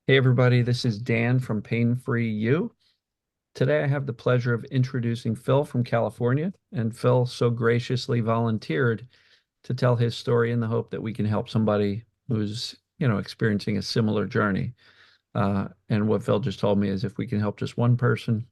Hey everybody, this is Dan from Pain Free You. Today I have the pleasure of introducing Phil from California, and Phil so graciously volunteered to tell his story in the hope that we can help somebody who's, experiencing a similar journey. And what Phil just told me is if we can help just one person,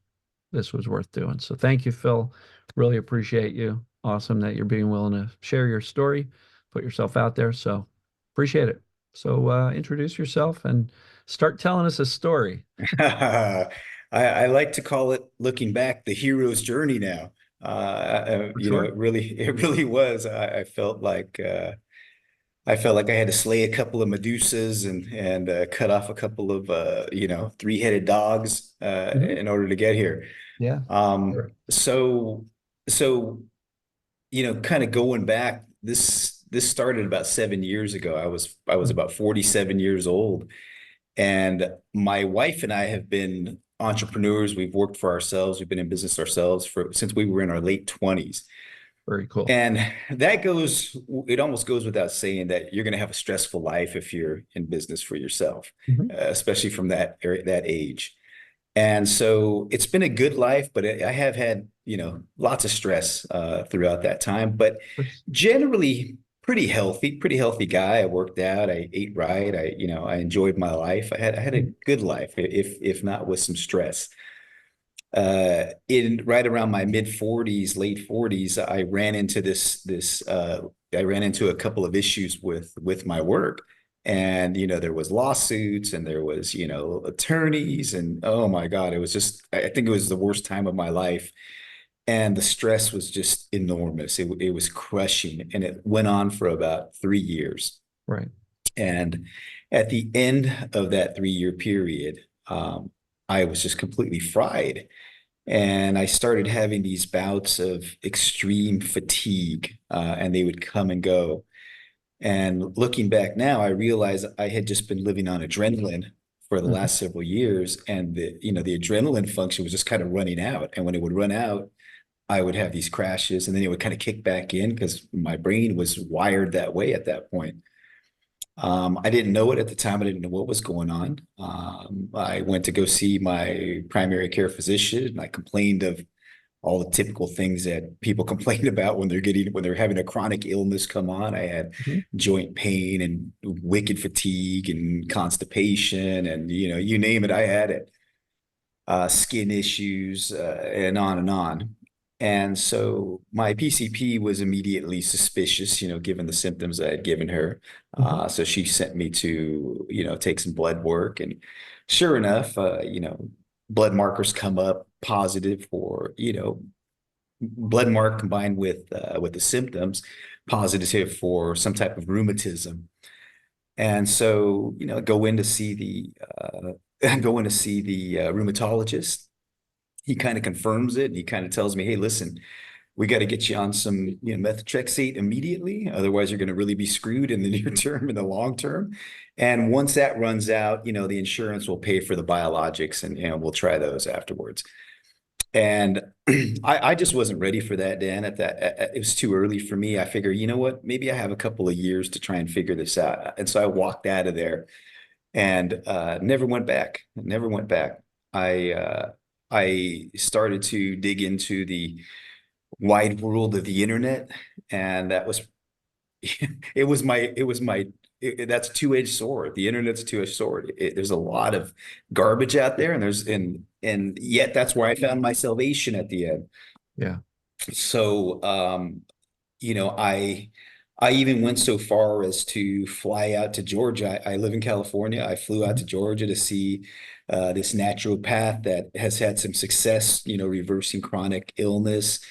this was worth doing. So thank you, Phil. Really appreciate you. Awesome that you're being willing to share your story, put yourself out there. So appreciate it. So introduce yourself and start telling us a story. I like to call it looking back the hero's journey now. For sure. It really was. I felt like I had to slay a couple of Medusas and cut off a couple of three-headed dogs Mhm. in order to get here. Yeah. Um, Sure. so so kind of going back, this started about 7 years ago. I was Mm. about 47 years old. And my wife and I have been entrepreneurs. We've worked for ourselves. We've been in business ourselves for since we were in our late 20s. Very cool. And it almost goes without saying that you're going to have a stressful life if you're in business for yourself, Mhm. especially from that age. And so it's been a good life, but I have had, lots of stress throughout that time, but Of course. generally pretty healthy guy. I worked out, I ate right. I enjoyed my life. I had a Mhm. good life, if not with some stress. In right around my mid 40s, late 40s, I ran into a couple of issues with my work. And there was lawsuits and there was attorneys, and oh my God, it was just I think it was the worst time of my life. And the stress was just enormous. It was crushing, and it went on for about 3 years. Right. And at the end of that 3 year period, I was just completely fried. And I started having these bouts of extreme fatigue, and they would come and go. And looking back now, I realized I had just been living on adrenaline for the Mhm. last several years, and the adrenaline function was just kind of running out. And when it would run out, I would have these crashes, and then it would kind of kick back in because my brain was wired that way at that point. I didn't know it at the time. I didn't know what was going on. I went to go see my primary care physician, and I complained of all the typical things that people complain about when they're having a chronic illness come on. I had Mhm. joint pain and wicked fatigue and constipation, and you name it, I had it. Skin issues, and on and on. And so my PCP was immediately suspicious, given the symptoms I had given her. Mhm. So she sent me to, take some blood work. And sure enough, blood markers come up positive for, blood mark combined with the symptoms, positive for some type of rheumatism. And so, go in to see go in to see the rheumatologist. He kind of confirms it, and he kind of tells me, "Hey, listen, we got to get you on some, methotrexate immediately. Otherwise, you're going to really be screwed in the near term and the long term. And once that runs out, the insurance will pay for the biologics, and we'll try those afterwards." And I just wasn't ready for that, Dan. It was too early for me. I figure, you know what? Maybe I have a couple of years to try and figure this out. And so I walked out of there and never went back. Never went back. I started to dig into the wide world of the internet, and that was that's a two-edged sword. The internet's a two-edged sword. There's a lot of garbage out there, and yet that's where I found my salvation at the end. Yeah. So, I even went so far as to fly out to Georgia. I live in California. I flew out Mhm. to Georgia to see this naturopath that has had some success, reversing chronic illness.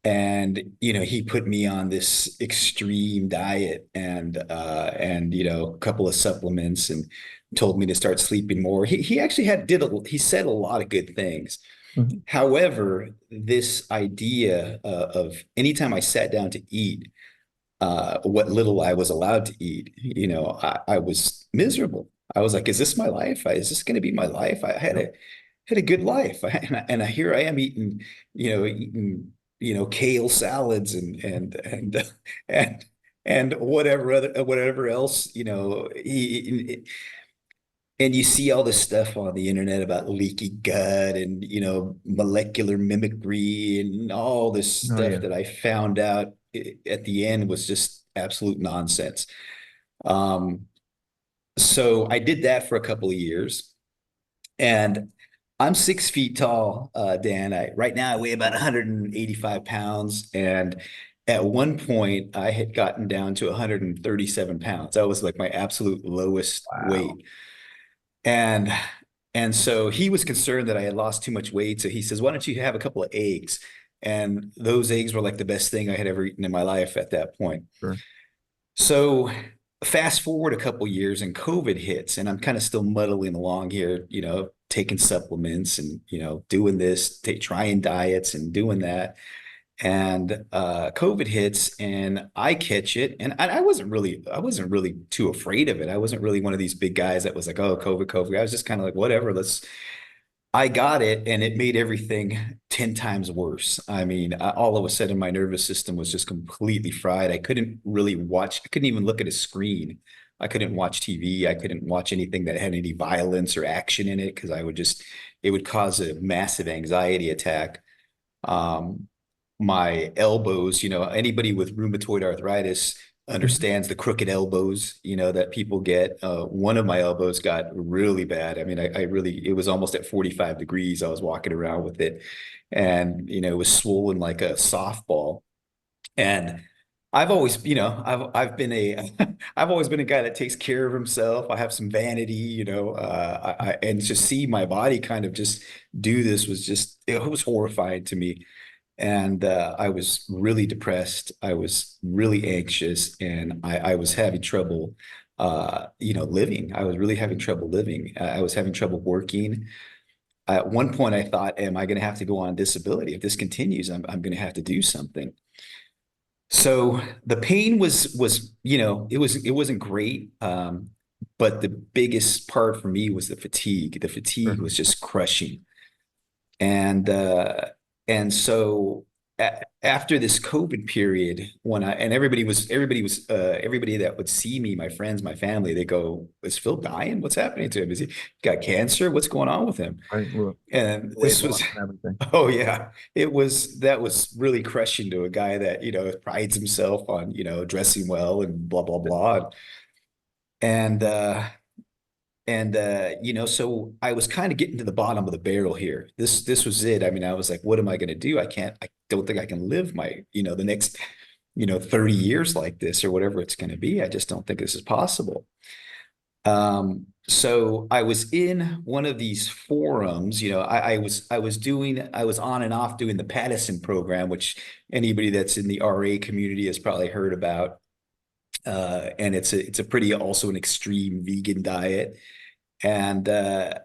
And he put me on this extreme diet and a couple of supplements, and told me to start sleeping more. He actually he said a lot of good things. Mhm. However, this idea of anytime I sat down to eat, what little I was allowed to eat, I was miserable. I was like, is this my life? Is this going to be my life? I had Yep. a good life. Here I am eating, kale salads and and whatever else, and you see all this stuff on the internet about leaky gut and, molecular mimicry and all this Oh stuff yeah. that I found out at the end was just absolute nonsense. Um, so I did that for a couple of years, and I'm 6 feet tall, Dan. Right now I weigh about 185 pounds, and at one point I had gotten down to 137 pounds. That was like my absolute lowest Wow. weight. And and so he was concerned that I had lost too much weight. So he says, "Why don't you have a couple of eggs?" And those eggs were like the best thing I had ever eaten in my life at that point. Sure. So fast forward a couple years and COVID hits, and I'm kind of still muddling along here, taking supplements and, doing this, trying diets and doing that. And COVID hits and I catch it. And I wasn't really too afraid of it. I wasn't really one of these big guys that was like, oh, COVID, COVID. I was just kind of like, whatever, I got it, and it made everything 10 times worse. I mean, all of a sudden, my nervous system was just completely fried. I couldn't really watch, I couldn't even look at a screen. I couldn't watch TV. I couldn't watch anything that had any violence or action in it because it would cause a massive anxiety attack. Um, my elbows, anybody with rheumatoid arthritis Mhm. understands the crooked elbows, that people get. One of my elbows got really bad. I mean, it was almost at 45 degrees. I was walking around with it, and, it was swollen like a softball. And I've always, I've been I've always been a guy that takes care of himself. I have some vanity, and to see my body kind of just do this it was horrifying to me. And I was really depressed. I was really anxious, and I was having trouble, living. I was really having trouble living. I was having trouble working. At one point, I thought, "Am I going to have to go on disability? If this continues, I'm going to have to do something." So the pain it wasn't great. But the biggest part for me was the fatigue. The fatigue Sure. was just crushing. And so after this COVID period, when everybody that would see me, my friends, my family, they go, "Is Phil dying? What's happening to him? Is he got cancer? What's going on with him?" Right. Well, And weight this was, loss and everything. oh yeah, that was really crushing to a guy that, prides himself on, dressing well and blah, blah, blah. And so I was kind of getting to the bottom of the barrel here. This was it. I mean, I was like, what am I going to do? I don't think I can live the next, 30 years like this or whatever it's going to be. I just don't think this is possible. So I was in one of these forums, I was on and off doing the Paddison program, which anybody that's in the RA community has probably heard about. And it's a pretty also an extreme vegan diet. And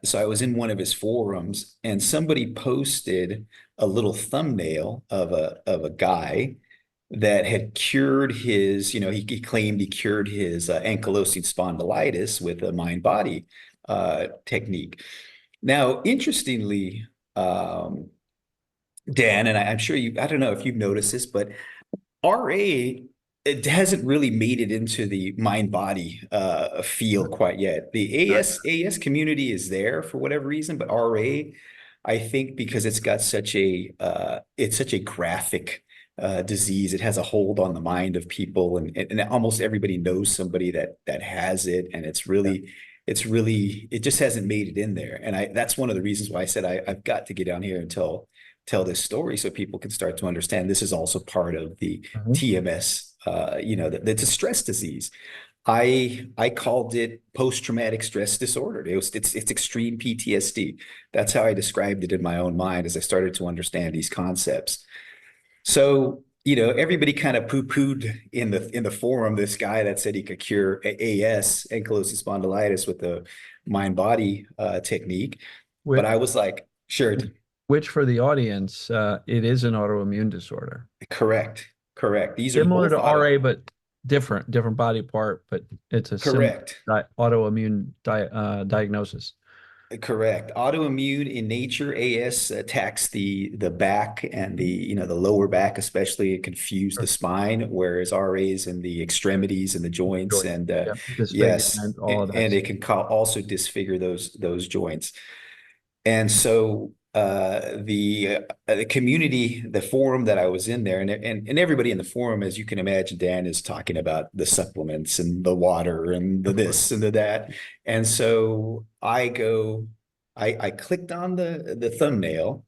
so I was in one of his forums, and somebody posted a little thumbnail of a guy that had cured his, he claimed he cured his ankylosing spondylitis with a mind-body technique. Now, interestingly, Dan, and I'm sure I don't know if you've noticed this, but RA, it hasn't really made it into the mind body field quite yet. The Not AS community is there for whatever reason, but RA, I think because it's such a graphic disease, it has a hold on the mind of people, and almost everybody knows somebody that has it, and yet. it just hasn't made it in there. And that's one of the reasons why I said I've got to get down here and tell this story so people can start to understand this is also part of the Mhm. TMS, that's a stress disease. I called it post-traumatic stress disorder. It's extreme PTSD. That's how I described it in my own mind as I started to understand these concepts. So, everybody kind of poo-pooed in the forum this guy that said he could cure AS, ankylosing spondylitis, with the mind-body technique. But Which, I was like, sure, which for the audience, it is an autoimmune disorder. correct, correct. These are Similar both to RA, auto. but different body part, but it's a similar Correct. autoimmune diagnosis. Correct. Autoimmune in nature, AS attacks the back and the lower back, especially. It confuse the Sure. spine, whereas RAs in the extremities and the joints, Joint. and Yeah. yes, Disfigurement, all of that and it stuff. can also disfigure those joints. And so the community, the forum that I was in there, and everybody in the forum, as you can imagine, Dan, is talking about the supplements and the water and the Of course. this and the that. And so I clicked on the thumbnail,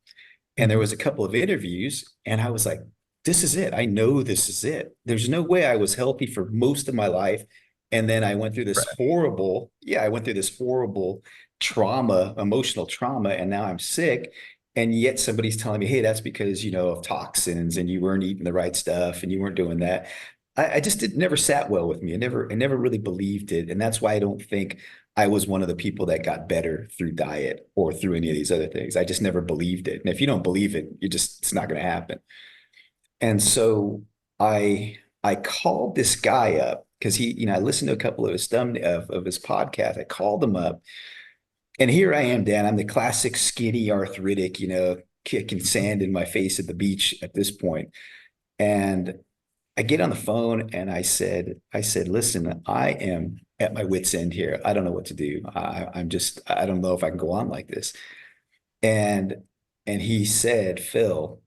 and there Mhm. was a couple of interviews, and I was like, this is it. I know this is it. There's no way I was healthy for most of my life. And then I went through this Fresh. horrible, yeah, I went through this horrible trauma, emotional trauma, and now I'm sick. And yet somebody's telling me, hey, that's because, of toxins and you weren't eating the right stuff and you weren't doing that. I just never sat well with me. I never really believed it. And that's why I don't think I was one of the people that got better through diet or through any of these other things. I just never believed it. And if you don't believe it, it's not going to happen. And so I called this guy up because I listened to a couple of his of his podcast. I called him up, and here I am, Dan. I'm the classic skinny arthritic, kicking sand in my face at the beach at this point. And I get on the phone and I said, listen, I am at my wit's end here. I don't know what to do. I don't know if I can go on like this. And and he said, Phil,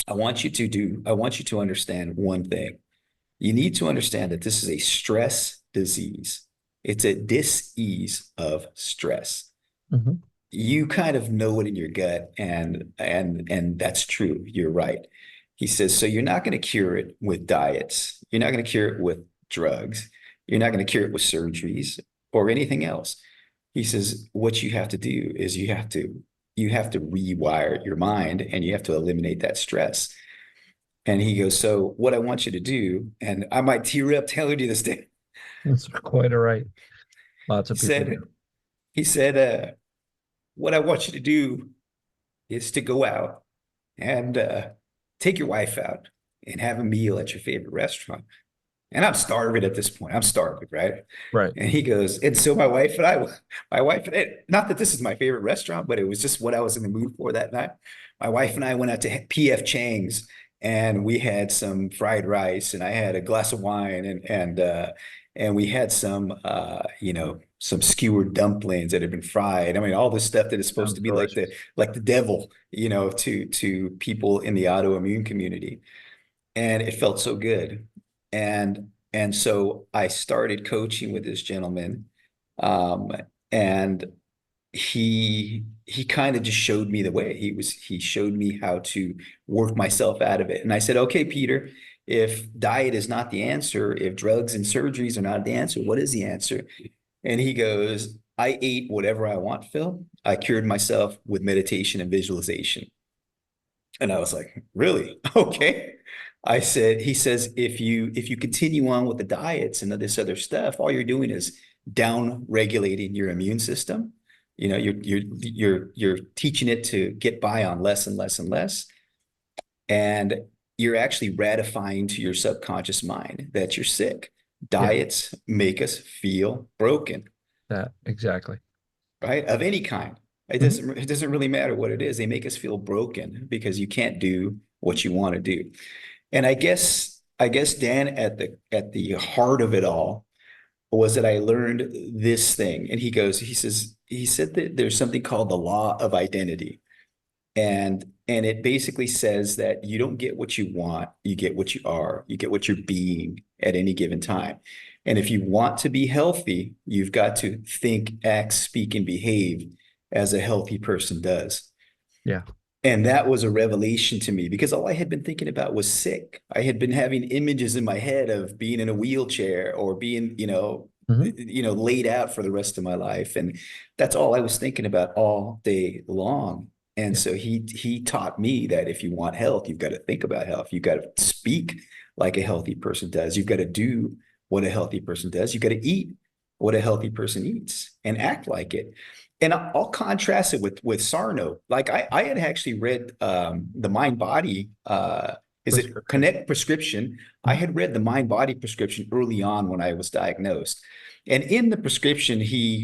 I want you to understand one thing. You need to understand that this is a stress disease. It's a dis-ease of stress. Mhm. You kind of know it in your gut, and that's true. You're right. He says, so you're not going to cure it with diets. You're not going to cure it with drugs. You're not going to cure it with surgeries or anything else. He says, what you have to do is you have to rewire your mind and you have to eliminate that stress. And he goes, so what I want you to do, and I might tear up telling you this day. That's quite all right. Lots He of people said, do. he said, what I want you to do is to go out and take your wife out and have a meal at your favorite restaurant. And I'm starving at this point. I'm starving, right? Right. And he goes, and so my wife, not that this is my favorite restaurant, but it was just what I was in the mood for that night. My wife and I went out to PF Chang's and we had some fried rice and I had a glass of wine and we had some skewered dumplings that had been fried. I mean, all this stuff that is supposed Sounds to be like delicious. the devil, to people in the autoimmune community. And it felt so good. And so I started coaching with this gentleman. Um, and he kind of just showed me the way. He showed me how to work myself out of it. And I said, okay, Peter, if diet is not the answer, if drugs and surgeries are not the answer, what is the answer? And he goes, I ate whatever I want, Phil. I cured myself with meditation and visualization. And I was like, really? Okay. He says, if you continue on with the diets and this other stuff, all you're doing is down regulating your immune system. You're teaching it to get by on less and less and less. And you're actually ratifying to your subconscious mind that you're sick. Yeah, Diets make us feel broken, that exactly. right? Of any kind. It Mhm. doesn't it doesn't really matter what it is. They make us feel broken because you can't do what you want to do. And I guess Dan, at the heart of it all was that I learned this thing. And he said that there's something called the law of identity. And it basically says that you don't get what you want, you get what you are, you get what you're being at any given time. And if you want to be healthy, you've got to think, act, speak, and behave as a healthy person does. Yeah. And that was a revelation to me because all I had been thinking about was sick. I had been having images in my head of being in a wheelchair or being, Mhm. laid out for the rest of my life. And that's all I was thinking about all day long. And Yeah. so he taught me that if you want health, you've got to think about health. You've got to speak like a healthy person does. You've got to do what a healthy person does. You've got to eat what a healthy person eats and act like it. And I'll contrast it with Sarno. Like I had actually read the Mind Body, is it Prescription. Connect prescription? I Mhm. had read the Mind Body prescription early on when I was diagnosed. And in the prescription,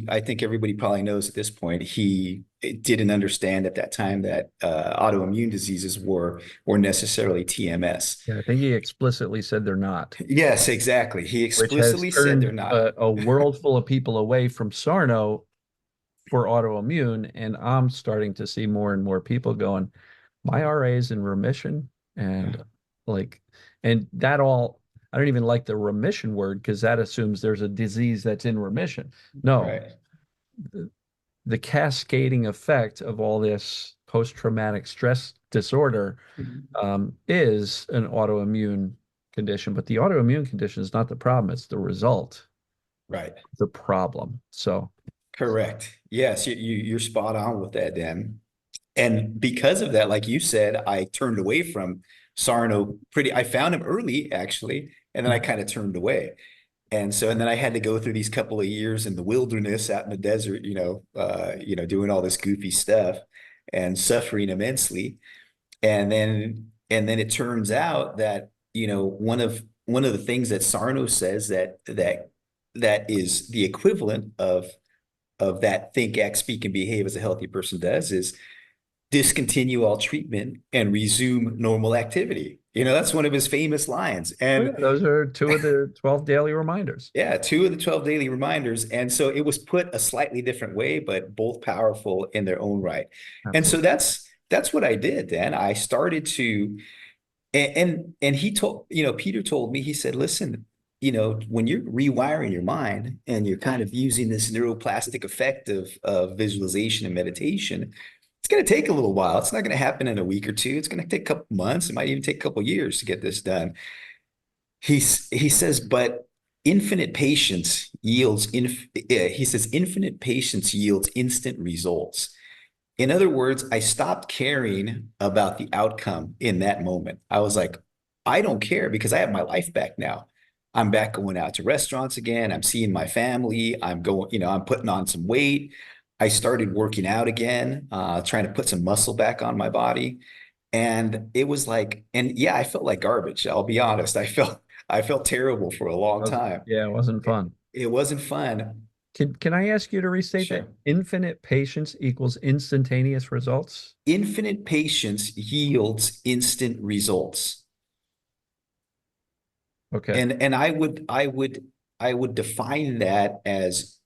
I think everybody probably knows at this point, he didn't understand at that time that autoimmune diseases were necessarily TMS. Yeah, I think he explicitly said they're not, Yes, exactly. He which has explicitly said they're turned not. a world full of people away from Sarno for autoimmune. And I'm starting to see more and more people going, my RA is in remission. And like, and that all, I don't even like the remission word because that assumes there's a disease that's in remission. No, Right. the cascading effect of all this post-traumatic stress disorder is an autoimmune condition, but the autoimmune condition is not the problem, it's the result, Right. the problem. So, Correct. Yes, you're spot on with that, Dan. And because of that, like you said, I turned away from Sarno I found him early actually, and then I kind of turned away. And then I had to go through these couple of years in the wilderness out in the desert, doing all this goofy stuff and suffering immensely. And then it turns out that, one of the things that Sarno says that is the equivalent of that think, act, speak, and behave as a healthy person does is discontinue all treatment and resume normal activity. That's one of his famous lines. oh yeah, And those are two of the 12 daily reminders. yeah, two of the 12 daily reminders. And so it was put a slightly different way, but both powerful in their own right. And so Absolutely. that's what I did then. I started to and he told, Peter told me, he said, listen, when you're rewiring your mind and you're kind of using this neuroplastic effect of visualization and meditation, it's going to take a little while. It's not going to happen in a week or two. It's going to take a couple months. It might even take a couple years to get this done. He says, but infinite patience yields he says infinite patience yields instant results. In other words, I stopped caring about the outcome in that moment. I was like, I don't care because I have my life back now. I'm back going out to restaurants again. I'm seeing my family. I'm going, I'm putting on some weight. I started working out again, trying to put some muscle back on my body. And it was like, and yeah, I felt like garbage. I'll be honest. I felt terrible for a long time. Yeah, it wasn't fun. It wasn't fun. Can I ask you to restate that? Sure. Infinite patience equals instantaneous results? Infinite patience yields instant results. Okay. And I would define that as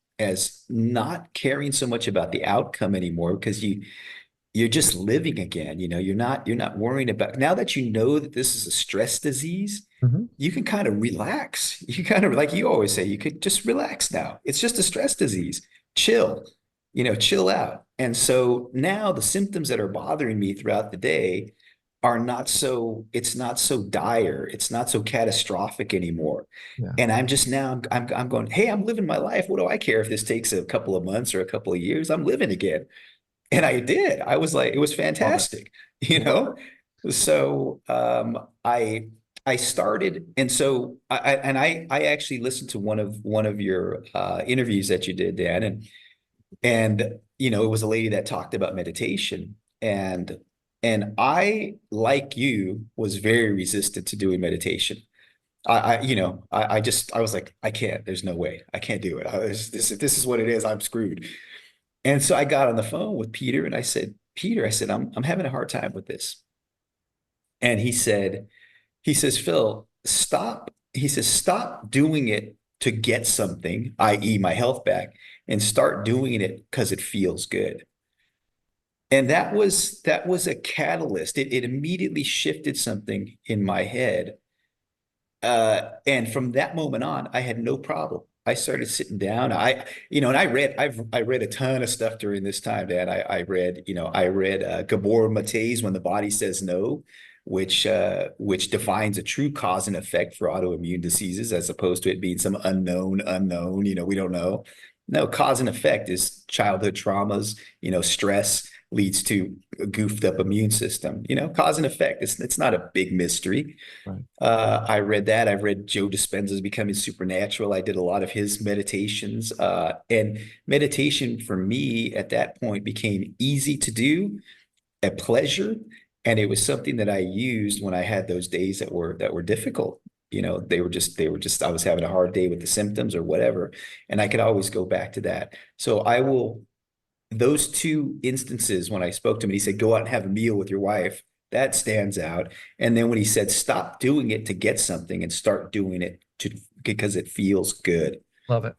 not caring so much about the outcome anymore because you're just living again. You're not worrying about now that you know that this is a stress disease, Mhm. you can kind of relax. You kind of like you always say, you could just relax now. It's just a stress disease. Chill, chill out. And so now the symptoms that are bothering me throughout the day it's not so dire. It's not so catastrophic anymore. Yeah. And I'm just now I'm going, hey, I'm living my life. What do I care if this takes a couple of months or a couple of years? I'm living again. And I did. I was like, it was Love it. fantastic, Love it. So I started, and so I actually listened to one of your interviews that you did, Dan, and it was a lady that talked about meditation, and I, like you, was very resistant to doing meditation. I was like, I can't. There's no way. I can't do it. If this is what it is, I'm screwed. And so I got on the phone with Peter and I said, Peter, I said, I'm having a hard time with this. And he says, Phil, stop. He says, stop doing it to get something, i.e. my health back, and start doing it because it feels good. And that was a catalyst. It immediately shifted something in my head. And from that moment on, I had no problem. I started sitting down. And I read a ton of stuff during this time, Dad. I read Gabor Mate's When the Body Says No, which defines a true cause and effect for autoimmune diseases, as opposed to it being some unknown, we don't know. No, cause and effect is childhood traumas, stress leads to a goofed up immune system, cause and effect. It's not a big mystery. Right. I read that. I've read Joe Dispenza's Becoming Supernatural. I did a lot of his meditations. And meditation for me at that point became easy to do, a pleasure, and it was something that I used when I had those days that were difficult, I was having a hard day with the symptoms or whatever. And I could always go back to that. So those two instances when I spoke to him, he said, go out and have a meal with your wife. That stands out. And then when he said, stop doing it to get something and start doing it because it feels good. Love it.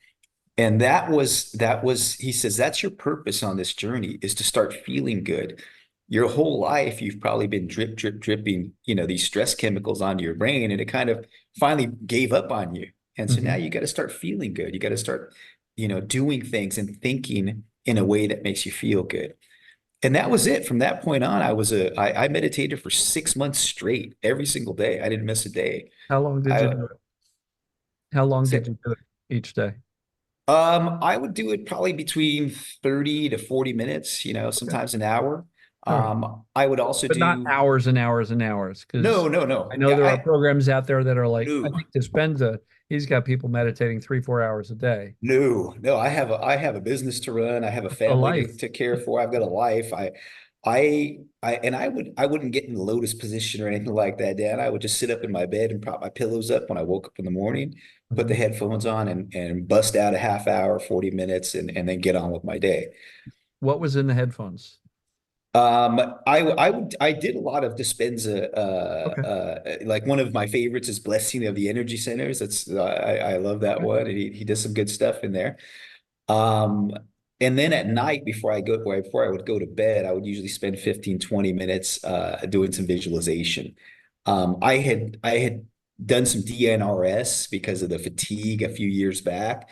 And he says, that's your purpose on this journey, is to start feeling good. Your whole life, you've probably been dripping, these stress chemicals onto your brain, and it kind of finally gave up on you. And so now Mhm. you got to start feeling good. You got to start, doing things and thinking in a way that makes you feel good. And that was it. From that point on, I meditated for 6 months straight, every single day. I didn't miss a day. How long did you I do it? How long did said, you do it each day? I would do it probably between 30 to 40 minutes, Okay. sometimes an hour. All right. I would also But not do, hours and hours and hours, because no, no, I no. know Yeah, there are programs out there that are like, I no, think Dispenza, he's got people meditating 3, 4 hours a day. no. I have a business to run. I have a A family life. to care for. I've got a life. And I wouldn't get in the lotus position or anything like that, Dan. I would just sit up in my bed and prop my pillows up when I woke up in the morning, put the Mhm. headphones on and bust out a half hour, 40 minutes and then get on with my day. What was in the headphones? I did a lot of Dispenza. Okay. Like one of my favorites is Blessing of the Energy Centers. I love that Okay. one. He does some good stuff in there. Um, and then at night before I would go to bed, I would usually spend 15, 20 minutes doing some visualization. I had done some DNRS because of the fatigue a few years back.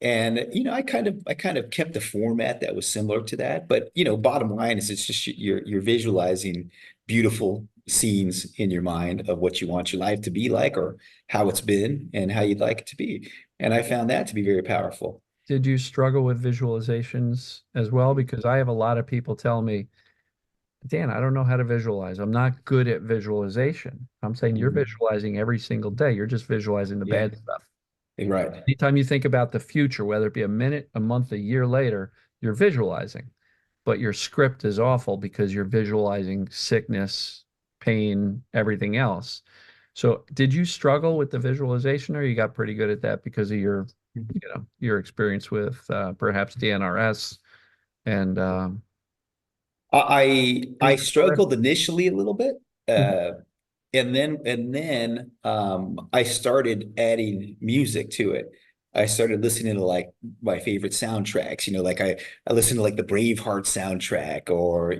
And I kind of kept the format that was similar to that. But bottom line is it's just you're visualizing beautiful scenes in your mind of what you want your life to be like, or how it's been and how you'd like it to be. And I found that to be very powerful. Did you struggle with visualizations as well? Because I have a lot of people tell me, Dan, I don't know how to visualize. I'm not good at visualization. I'm saying you're Mhm. visualizing every single day. You're just visualizing the Yeah, bad stuff. right. Anytime you think about the future, whether it be a minute, a month, a year later, you're visualizing. But your script is awful because you're visualizing sickness, pain, everything else. So did you struggle with the visualization, or you got pretty good at that because of your experience with perhaps DNRS and I being controlled? struggled initially a little bit. Mhm. Uh, and then I started adding music to it. I started listening to like my favorite soundtracks, like I listened to like the Braveheart soundtrack or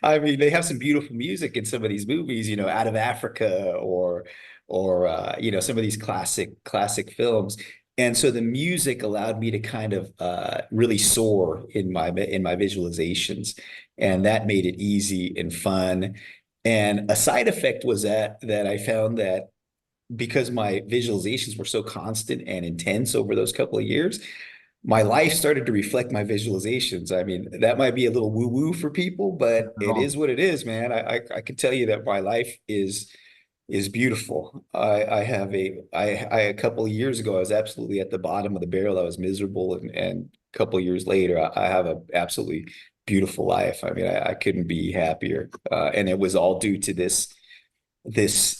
I mean they have some beautiful music in some of these movies, Out of Africa or some of these classic films. And so the music allowed me to kind of really soar in my visualizations, and that made it easy and fun. And a side effect was that I found that because my visualizations were so constant and intense over those couple of years, my life started to reflect my visualizations. I mean, that might be a little woo-woo for people, Not but at it all. is what it is, man. I can tell you that my life is beautiful. I a couple of years ago, I was absolutely at the bottom of the barrel. I was miserable, and a couple of years later, I have a absolutely beautiful life. I mean, I couldn't be happier. And it was all due to this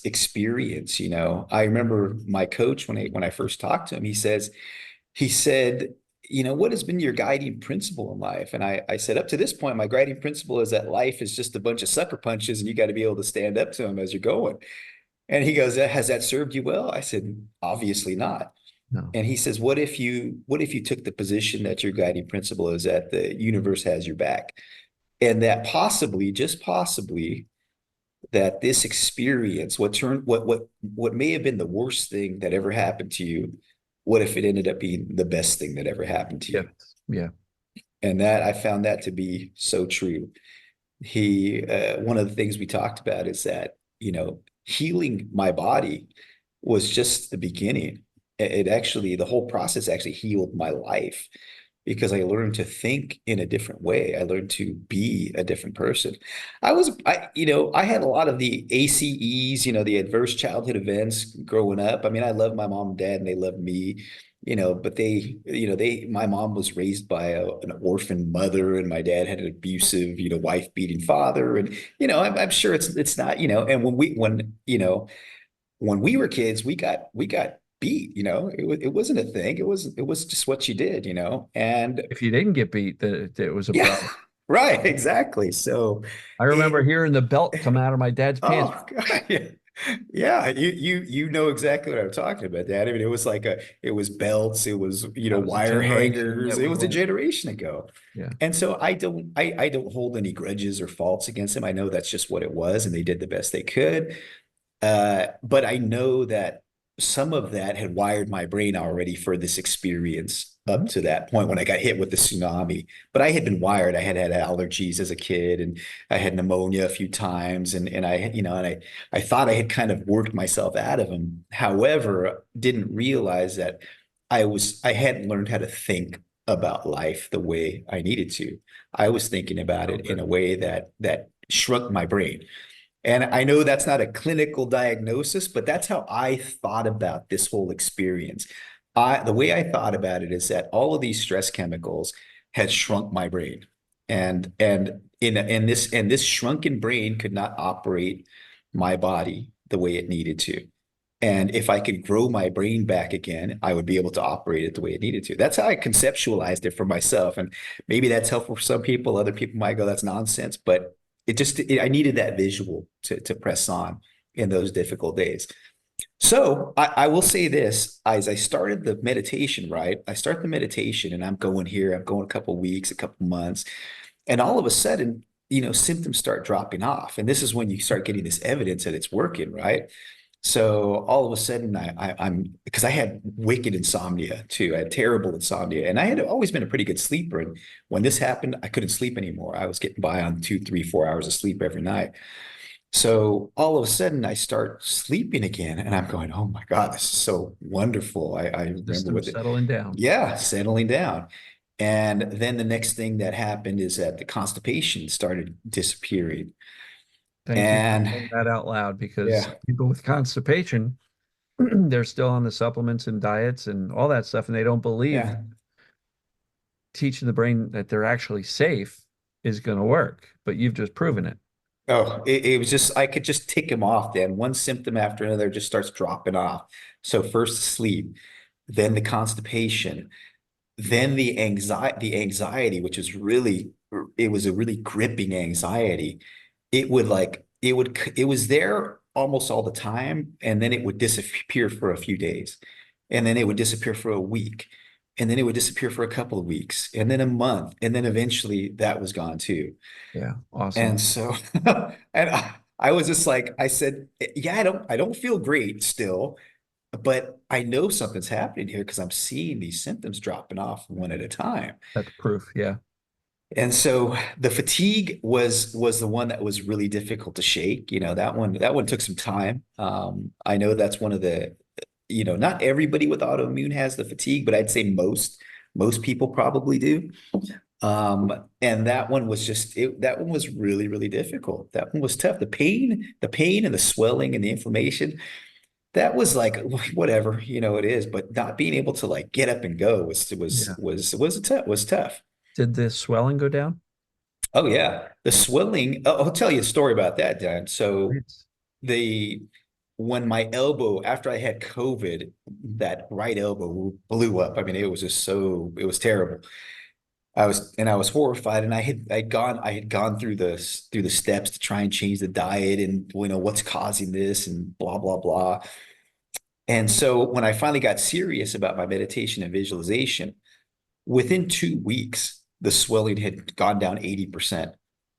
experience. I remember my coach when I first talked to him, he said, what has been your guiding principle in life? And I said, up to this point, my guiding principle is that life is just a bunch of sucker punches, and you got to be able to stand up to them as you're going. And he goes, has that served you well? I said, obviously not. No. And he says, what if you took the position that your guiding principle is that the universe has your back, and that possibly, just possibly, that this experience, what may have been the worst thing that ever happened to you, what if it ended up being the best thing that ever happened to Yeah. you? Yeah. And that I found that to be so true. One of the things we talked about is that, healing my body was just the beginning. It actually, the whole process actually healed my life because I learned to think in a different way. I learned to be a different person. I had a lot of the ACEs, the adverse childhood events growing up. I mean, I love my mom and dad and they love me, but my mom was raised by an orphan mother, and my dad had an abusive, wife beating father. And, I'm sure it's not, and when when we were kids, we got beat, it wasn't a thing. It was just what you did, and If you didn't get beat, that it was a yeah, problem. right, exactly. So I remember it, hearing the belt come out of my dad's pants. oh God, yeah. Yeah, you know exactly what I'm talking about, Dad. I mean, it was belts, it was, That was a wire generation hangers. that It we was a went. generation ago. Yeah. And so I don't hold any grudges or faults against them. I know that's just what it was, and they did the best they could. But I know that some of that had wired my brain already for this experience up Mhm. to that point when I got hit with the tsunami. But I had been wired. I had had allergies as a kid, and I had pneumonia a few times, and I thought I had kind of worked myself out of them. However, didn't realize that I hadn't learned how to think about life the way I needed to. I was thinking about Oh, it in good. a way that shrunk my brain. And I know that's not a clinical diagnosis, but that's how I thought about this whole experience. The way I thought about it is that all of these stress chemicals had shrunk my brain. And this shrunken brain could not operate my body the way it needed to. And if I could grow my brain back again, I would be able to operate it the way it needed to. That's how I conceptualized it for myself. And maybe that's helpful for some people. Other people might go, that's nonsense. But I needed that visual to press on in those difficult days. So I will say this, as I started the meditation, right? I start the meditation and I'm going here, I'm going a couple weeks, a couple months, and all of a sudden, symptoms start dropping off. And this is when you start getting this evidence that it's working, right? So all of a sudden, I'm because I had wicked insomnia too. I had terrible insomnia, and I had always been a pretty good sleeper. And when this happened, I couldn't sleep anymore. I was getting by on 2, 3, 4 hours of sleep every night. So all of a sudden, I start sleeping again, and I'm going, "Oh my God, this is so wonderful!" I remember System with it, settling down. yeah, settling down. And then the next thing that happened is that the constipation started disappearing, Thank you for and saying that out loud because yeah, people with constipation, they're still on the supplements and diets and all that stuff, and they don't believe yeah. teaching the brain that they're actually safe is going to work. But you've just proven it. Oh, it was just, I could just tick him off then. One symptom after another just starts dropping off. So first sleep, then the constipation, then the anxiety, which is really, it was a really gripping anxiety. It was there almost all the time. And then it would disappear for a few days. And then it would disappear for a week. And then it would disappear for a couple of weeks, and then a month. And then eventually that was gone too. Yeah, awesome. And so, and I was just like, I said, yeah, I don't feel great still, but I know something's happening here because I'm seeing these symptoms dropping off one at a time. That's proof. Yeah. And so the fatigue was the one that was really difficult to shake. That one took some time. I know that's one of the, not everybody with autoimmune has the fatigue, but I'd say most people probably do. And that one was that one was really, really difficult. That one was tough. The pain and the swelling and the inflammation, that was like whatever, it is, but not being able to like get up and go Yeah. was tough. Did the swelling go down? Oh yeah. The swelling, I'll tell you a story about that, Dan. So It's, the when my elbow, after I had COVID, that right elbow blew up. I mean, it was terrible. I was horrified, and I had gone through the steps to try and change the diet, and what's causing this and blah blah blah. And so when I finally got serious about my meditation and visualization, within 2 weeks, the swelling had gone down 80%.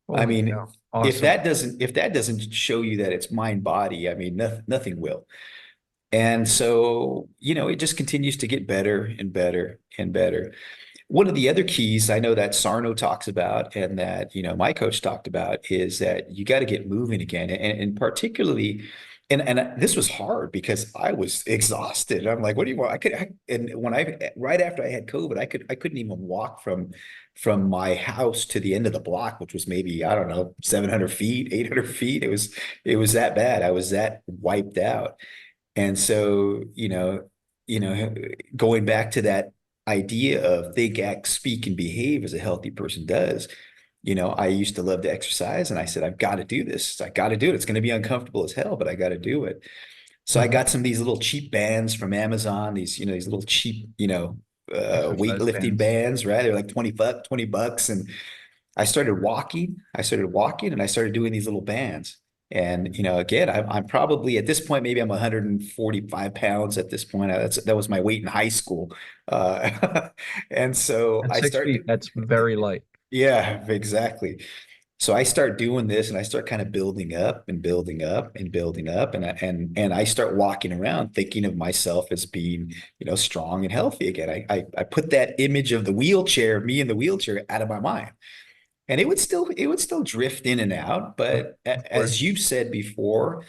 I holy mean, cow. if Awesome. that doesn't show you that it's mind body, I mean, nothing will. And so, it just continues to get better and better and better. One of the other keys I know that Sarno talks about, and that my coach talked about, is that you got to get moving again, and particularly, and this was hard because I was exhausted. I'm like, what do you want? And when right after I had COVID, I couldn't even walk from my house to the end of the block, which was maybe, I don't know, 700 feet, 800 feet. It was that bad. I was that wiped out. And so, going back to that idea of think, act, speak, and behave as a healthy person does, I used to love to exercise, and I said, I've got to do this. I got to do it. It's going to be uncomfortable as hell, but I got to do it. So I got some of these little cheap bands from Amazon, these, these little cheap, Exercise weightlifting bands. bands, right? They're like 20 bucks. And I started walking and I started doing these little bands. And, again, I'm probably at this point, maybe I'm 145 pounds at this point. That was my weight in high school. And so At I six start, feet, that's very light. yeah, exactly. So I start doing this and I start kind of building up and building up and building up. And I start walking around thinking of myself as being, strong and healthy again. I put that image of the wheelchair, me in the wheelchair out of my mind. And it would still drift in and out, Of, but of as course. you've said before,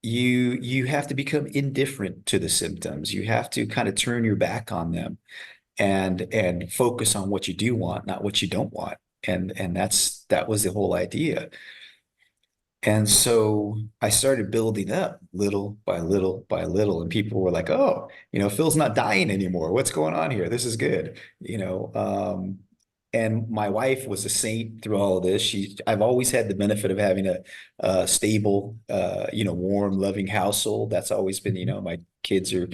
you have to become indifferent to the symptoms. You have to kind of turn your back on them and focus on what you do want, not what you don't want. And that was the whole idea. And so I started building up little by little by little, and people were like, "Oh, Phil's not dying anymore. What's going on here? This is good." And my wife was a saint through all of this. I've always had the benefit of having a stable, warm, loving household. That's always been, Mhm. my kids are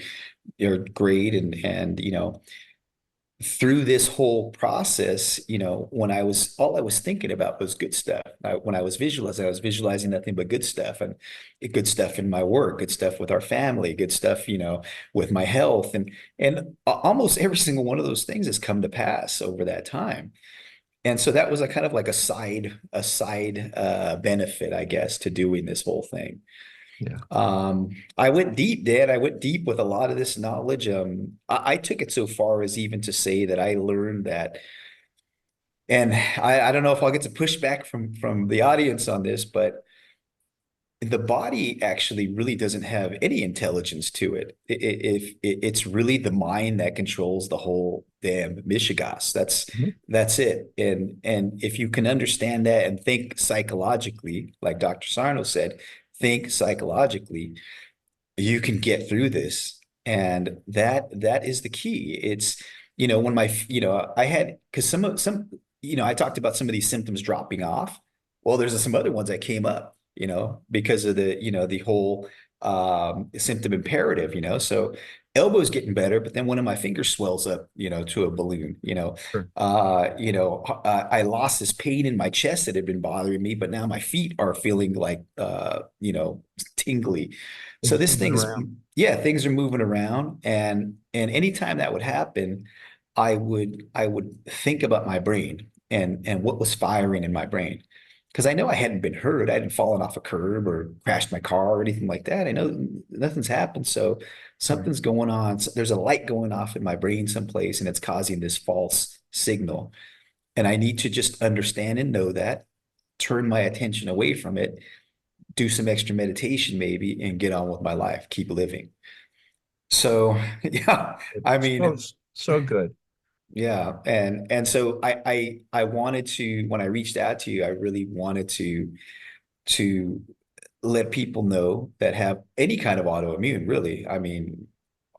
great, and through this whole process, when all I was thinking about was good stuff. When I was visualizing nothing but good stuff, and good stuff in my work, good stuff with our family, good stuff, with my health, and almost every single one of those things has come to pass over that time. And so that was a kind of like a side benefit, I guess, to doing this whole thing. Yeah. I went deep, Dad. I went deep with a lot of this knowledge. I took it so far as even to say that I learned that, and I don't know if I'll get to pushback from the audience on this, but the body actually really doesn't have any intelligence to it. It's really the mind that controls the whole damn mishigas. Mhm. That's it. And if you can understand that and think psychologically, like Dr. Sarno said, think psychologically, you can get through this. And that is the key. It's, when I had, because I talked about some of these symptoms dropping off. Well, there's some other ones that came up, because of the whole symptom imperative, so elbow's getting better, but then one of my fingers swells up, to a balloon, Sure. I lost this pain in my chest that had been bothering me, but now my feet are feeling like, tingly. So Things this moving thing's, around. yeah, things are moving around, and anytime that would happen, I would think about my brain and what was firing in my brain. Because I know I hadn't been hurt. I hadn't fallen off a curb or crashed my car or anything like that. I know nothing's happened. So Right. something's going on. So there's a light going off in my brain someplace, and it's causing this false signal. And I need to just understand and know that, turn my attention away from it, do some extra meditation maybe, and get on with my life, keep living. So yeah, I So, mean, so good. yeah, and so I wanted to, when I reached out to you, I really wanted to let people know that have any kind of autoimmune, really. I mean,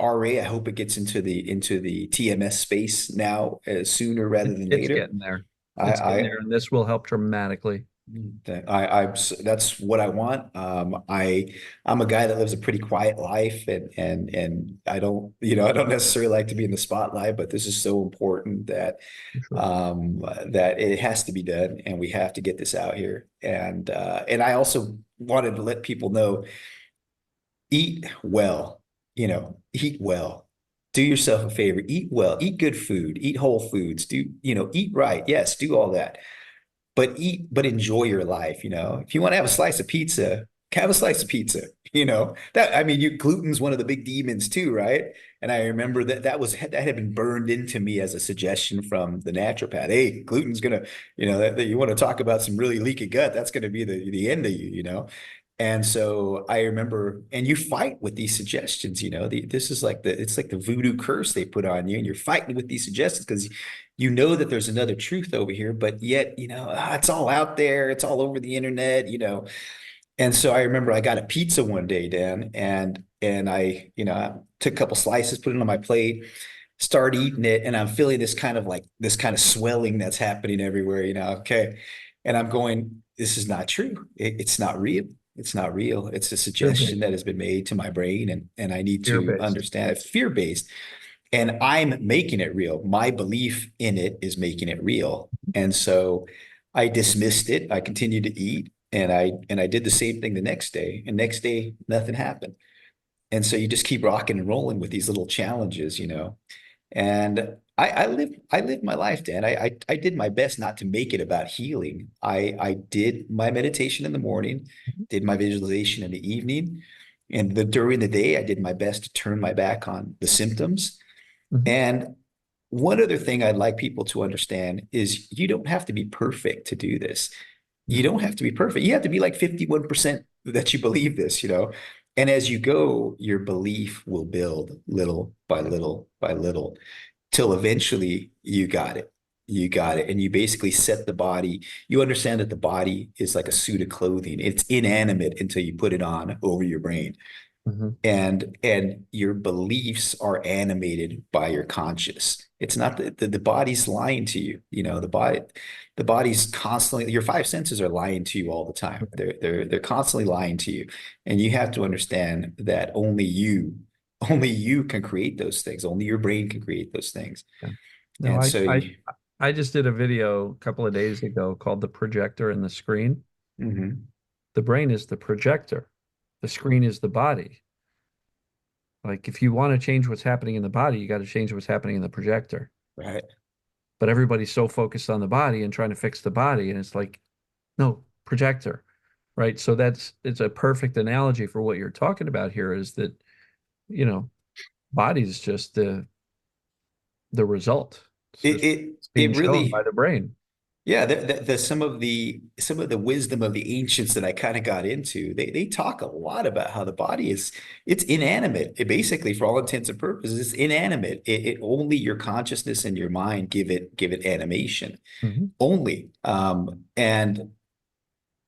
RA, I hope it gets into the TMS space now, sooner rather than It's later. getting there. I It's getting I there, and this will help dramatically. that's what I want. I'm a guy that lives a pretty quiet life, and I don't necessarily like to be in the spotlight, but this is so important that Sure. that it has to be done, and we have to get this out here. And I also wanted to let people know, eat well, eat well. Do yourself a favor, eat well, eat good food, eat whole foods, eat right. Yes, do all that, but enjoy your life. If you want to have a slice of pizza, have a slice of pizza. That, I mean, gluten's one of the big demons too, right? And I remember that had been burned into me as a suggestion from the naturopath. Hey, gluten's gonna, that you want to talk about some really leaky gut, that's gonna be the end of you. And so I remember, and you fight with these suggestions, this is like it's like the voodoo curse they put on you, and you're fighting with these suggestions because you know that there's another truth over here, but yet, it's all out there, it's all over the internet. And so I remember I got a pizza one day, Dan, and I took a couple slices, put it on my plate, start eating it, and I'm feeling this kind of swelling that's happening everywhere, okay. And I'm going, this is not true. It's not real. It's not real. It's a suggestion Fear-based. that has been made to my brain, and I need to Fear-based. understand it's fear-based. And I'm making it real. My belief in it is making it real. And so I dismissed it. I continued to eat, and I did the same thing the next day. And next day, nothing happened. And so you just keep rocking and rolling with these little challenges, you know. And I lived my life, Dan. I did my best not to make it about healing. I did my meditation in the morning, did my visualization in the evening, and during the day, I did my best to turn my back on the symptoms. Mhm. And one other thing I'd like people to understand is you don't have to be perfect to do this. You No. don't have to be perfect. You have to be like 51% that you believe this, you know. And as you go, your belief will build little by little by little till eventually you got it. You got it. And you basically set the body. You understand that the body is like a suit of clothing. It's inanimate until you put it on over your brain, Mhm. and your beliefs are animated by your conscious. It's not that the body's lying to you. You know, the body's constantly, your five senses are lying to you all the time. They're constantly lying to you. And you have to understand that only you can create those things. Only your brain can create those things. Yeah. No, And I, so I you, I just did a video a couple of days ago called The Projector and the Screen. mhm, The brain is the projector. The screen is the body. Like if you want to change what's happening in the body, you got to change what's happening in the projector. right. But everybody's so focused on the body and trying to fix the body, and it's like, no, projector, right? So it's a perfect analogy for what you're talking about here is that, you know, body is just the result. It's It just it it's being it shown by really, the brain. yeah, some of the wisdom of the ancients that I kind of got into, they talk a lot about how the body is, it's inanimate. It basically, for all intents and purposes, it's inanimate. It only your consciousness and your mind give it animation. Mhm. Only.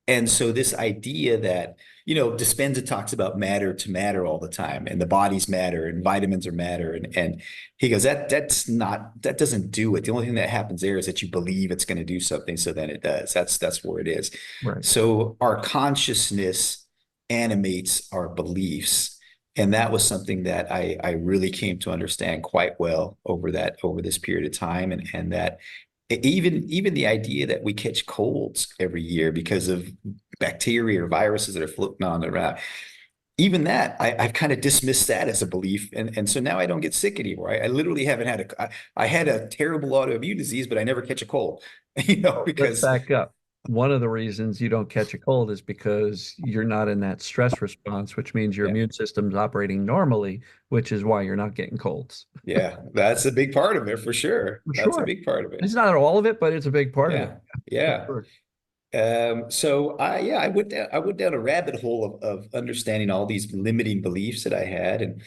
And so this idea that, you know, Dispenza talks about matter to matter all the time, and the body's matter and vitamins are matter. And he goes, that doesn't do it. The only thing that happens there is that you believe it's going to do something. So then it does. That's where it is. Right. So our consciousness animates our beliefs. And that was something that I really came to understand quite well over this period of time. And that even the idea that we catch colds every year because of bacteria or viruses that are floating on around, even that I've kind of dismissed that as a belief, and so now I don't get sick anymore. I literally haven't had I had a terrible autoimmune disease, but I never catch a cold, you know, Well, let's because back up. One of the reasons you don't catch a cold is because you're not in that stress response, which means your yeah, immune system's operating normally, which is why you're not getting colds. yeah, that's a big part of it for sure. For That's a sure. big part of it. It's not all of it, but it's a big part of it. Yeah, For yeah. sure. So I went down a rabbit hole of understanding all these limiting beliefs that I had,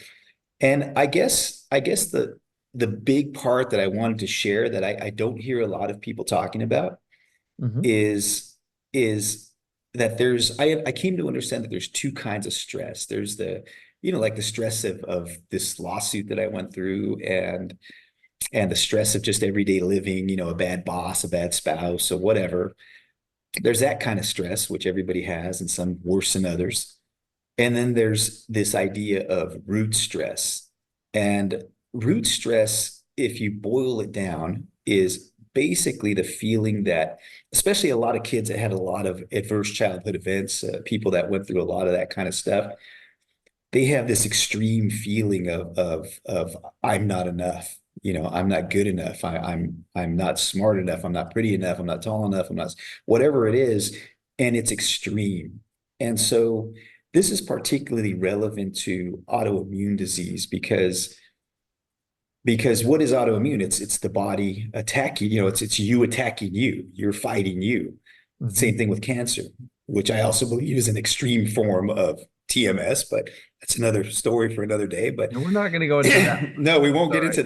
and I guess the big part that I wanted to share that I don't hear a lot of people talking about Hmm. is is that I came to understand that there's two kinds of stress. There's the, you know, like the stress of this lawsuit that I went through, and the stress of just everyday living, you know, a bad boss, a bad spouse, or whatever. There's that kind of stress, which everybody has, and some worse than others. And then there's this idea of root stress. And root stress, if you boil it down, is basically the feeling that, especially a lot of kids that had a lot of adverse childhood events, people that went through a lot of that kind of stuff, they have this extreme feeling of I'm not enough. You know, I'm not good enough. I'm not smart enough. I'm not pretty enough. I'm not tall enough. I'm not whatever it is, and it's extreme. And so this is particularly relevant to autoimmune disease because what is autoimmune? It's the body attacking, you know, it's you attacking you. You're fighting you. Hmm. Same thing with cancer, which I also believe is an extreme form of TMS, but that's another story for another day. But And we're not going to go into that. no, we won't All get right. into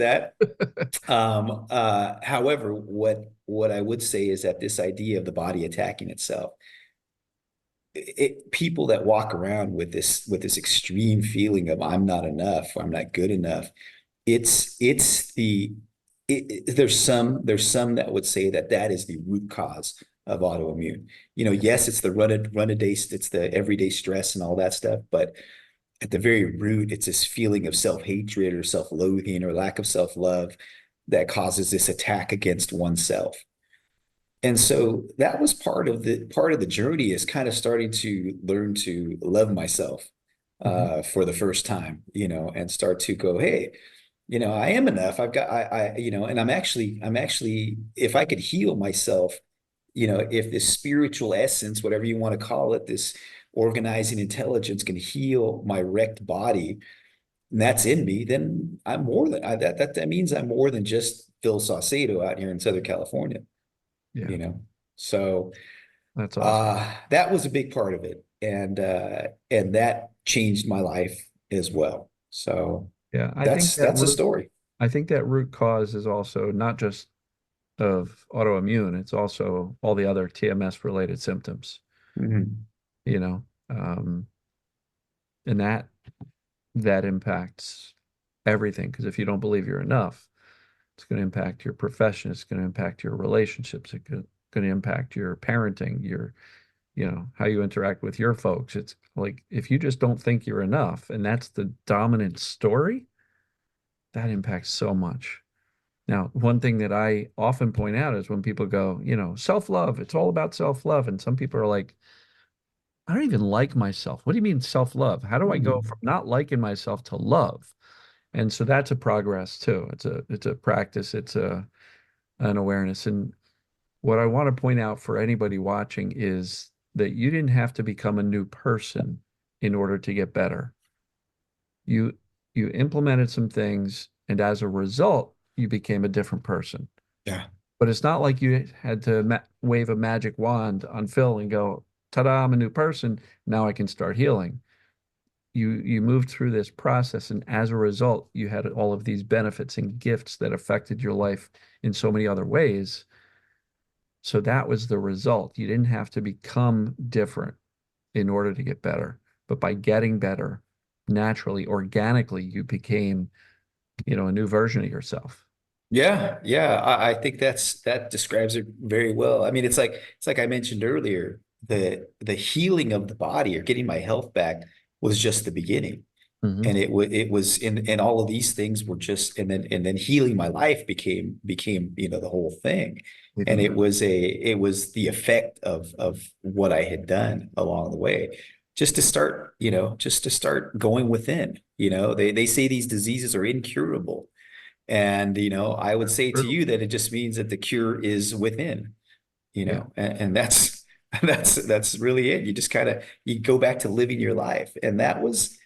that. However, what I would say is that this idea of the body attacking itself, people that walk around with this extreme feeling of I'm not enough, I'm not good enough, it's the there's some that would say that that is the root cause of autoimmune. Yes, it's the run a day, it's the everyday stress and all that stuff, but at the very root, it's this feeling of self-hatred or self-loathing or lack of self-love that causes this attack against oneself. And so that was part of the journey, is kind of starting to learn to love myself Hmm. for the first time, and start to go, hey, I am enough. I've got and I'm actually, if I could heal myself, if this spiritual essence, whatever you want to call it, this organizing intelligence can heal my wrecked body, and that's in me, then I'm more than that means I'm more than just Phil Saucedo out here in Southern California, Yeah, you know. So that's awesome. that was a big part of it. And that changed my life as well. So Yeah, that's a story. I think that root cause is also not just of autoimmune, it's also all the other TMS related symptoms, Mhm. you know. And that impacts everything, because if you don't believe you're enough, it's going to impact your profession, it's going to impact your relationships, it's going to impact your parenting, your, how you interact with your folks. It's like if you just don't think you're enough and that's the dominant story, that impacts so much. Now, one thing that I often point out is when people go, self-love, it's all about self-love. And some people are like, I don't even like myself. What do you mean self-love? How do I go from Mhm. not liking myself to love? And so that's a progress too. It's a practice, it's an awareness. And what I want to point out for anybody watching is that you didn't have to become a new person in order to get better. You you implemented some things, and as a result, you became a different person. Yeah. But it's not like you had to ma wave a magic wand on Phil and go, "Ta-da, I'm a new person. Now I can start healing." You moved through this process, and as a result, you had all of these benefits and gifts that affected your life in so many other ways. So that was the result. You didn't have to become different in order to get better, but by getting better naturally, organically, you became, a new version of yourself. Yeah, yeah. I think that describes it very well. I mean, it's like I mentioned earlier, the healing of the body or getting my health back was just the beginning. Hmm. And it was and all of these things were just, and then healing my life became the whole thing. And Even it was the effect of what I had done along the way, just to start going within. They say these diseases are incurable, and I would that's say to true. you that it just means that the cure is within. Yeah. And that's that's really it. You just kind of you go back to living your life, and that was,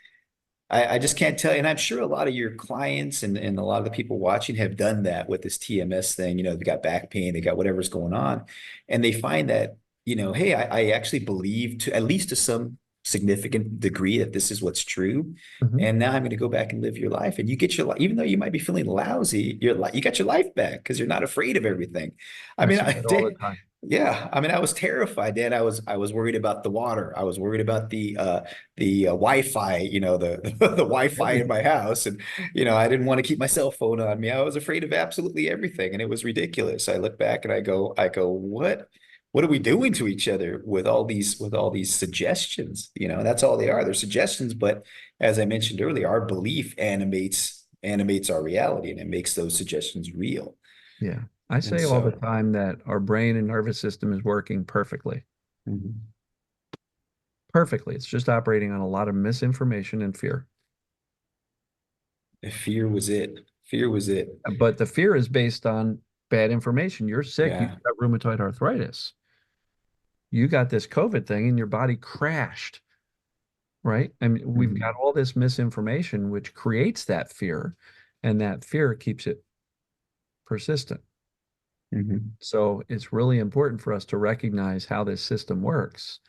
I just can't tell you. And I'm sure a lot of your clients and a lot of the people watching have done that with this TMS thing. They got back pain, they got whatever's going on. And they find that, hey, I actually believe, to at least to some significant degree, that this is what's true. Hmm. And now I'm going to go back and live your life. And you get your life, even though you might be feeling lousy, you got your life back because you're not afraid of everything. I I mean, see that all the time. yeah, I mean, I was terrified, Dan. I was worried about the water. I was worried about the Wi-Fi, the Wi-Fi in Everything. my house, and I didn't want to keep my cell phone on me. I was afraid of absolutely everything, and it was ridiculous. I look back and I go, what are we doing to each other with all these suggestions? That's all they are. They're suggestions, but as I mentioned earlier, our belief animates our reality, and it makes those suggestions real. Yeah. I And say all the so, time that our brain and nervous system is working perfectly. mhm. Perfectly. It's just operating on a lot of misinformation and fear. Fear was it. Fear was it. But the fear is based on bad information. You're sick. You've Yeah. got rheumatoid arthritis. You got this COVID thing and your body crashed, right? I mean, we've got Mhm. all this misinformation, which creates that fear, and that fear keeps it persistent. Mhm. So it's really important for us to recognize how this system works.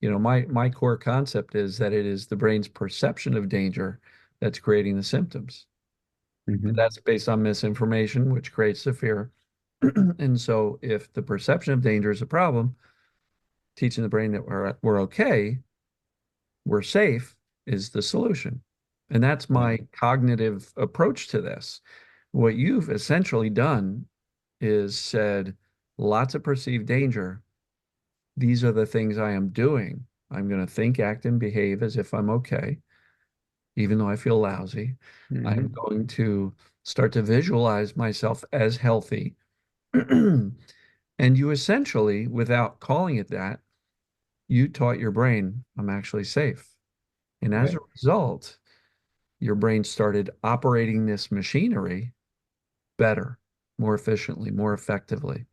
My core concept is that it is the brain's perception of danger that's creating the symptoms. And Mhm. that's based on misinformation, which creates the fear. And so if the perception of danger is a problem, teaching the brain that we're okay, we're safe is the solution. And that's Yeah. my cognitive approach to this. What you've essentially done is said lots of perceived danger. these are the things I am doing. I'm going to think, act, and behave as if I'm okay, even though I feel lousy. I'm Hmm. going to start to visualize myself as healthy. And you essentially, without calling it that, you taught your brain, I'm actually safe. And as a Right. result, your brain started operating this machinery better, more efficiently, more effectively.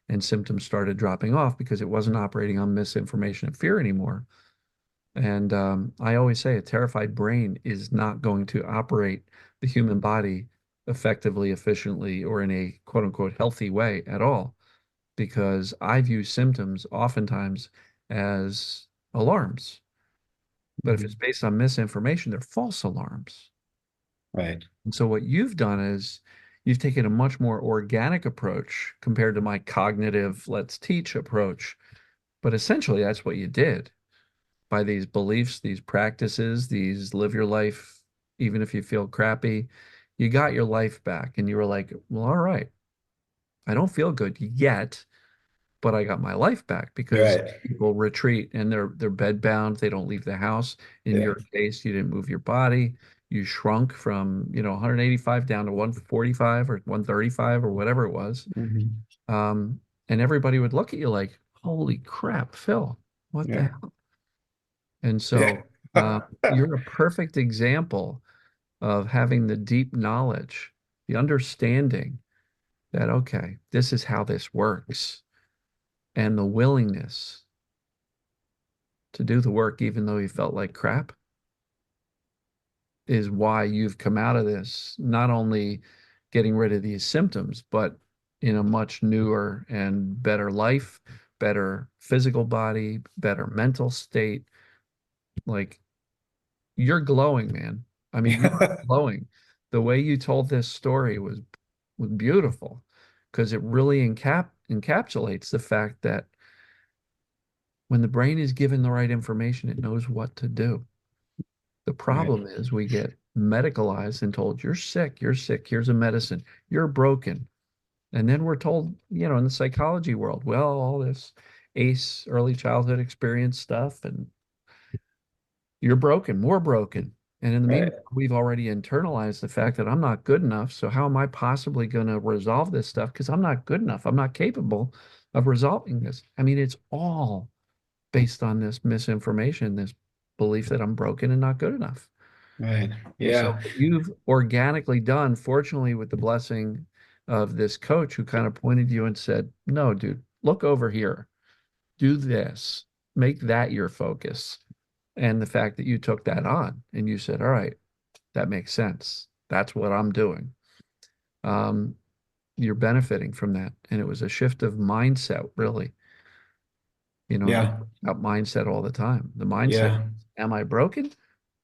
And symptoms started dropping off because it wasn't operating on misinformation and fear anymore. And I always say a terrified brain is not going to operate the human body effectively, efficiently, or in a quote unquote healthy way at all, because I view symptoms oftentimes as alarms. But if it's Mhm. based on misinformation, they're false alarms. Right. And so what you've done is you've taken a much more organic approach compared to my cognitive, let's teach approach. But essentially, that's what you did by these beliefs, these practices, these live your life, even if you feel crappy. You got your life back and you were like, well, all right, I don't feel good yet, but I got my life back because Right. people retreat and they're bed bound. They don't leave the house. In Yeah. your case, you didn't move your body. You shrunk from, 185 down to 145 or 135 or whatever it was. Hmm. Um, and everybody would look at you like, holy crap, Phil, what the Yeah. hell? And Yeah. so you're a perfect example of having the deep knowledge, the understanding that, okay, this is how this works, and the willingness to do the work, even though you felt like crap, is why you've come out of this, not only getting rid of these symptoms, but in a much newer and better life, better physical body, better mental state. Like you're glowing, man. I mean, you are glowing. The way you told this story was beautiful because it really encapsulates the fact that when the brain is given the right information, it knows what to do. The Right. problem is we get medicalized and told, you're sick, here's a medicine, you're broken. And then we're told, in the psychology world, well, all this ACE, early childhood experience stuff, and you're broken, more broken. And in the Right. meantime, we've already internalized the fact that I'm not good enough. So how am I possibly going to resolve this stuff? Because I'm not good enough. I'm not capable of resolving this. I mean, it's all based on this misinformation, this belief that I'm broken and not good enough. Right. And so Yeah. what you've organically done, fortunately, with the blessing of this coach who kind of pointed to you and said, no, dude, look over here, do this, make that your focus. And the fact that you took that on and you said, all right, that makes sense. That's what I'm doing. Um, you're benefiting from that. And it was a shift of mindset, really. We Yeah. talk about mindset all the time. The mindset, Yeah. am I broken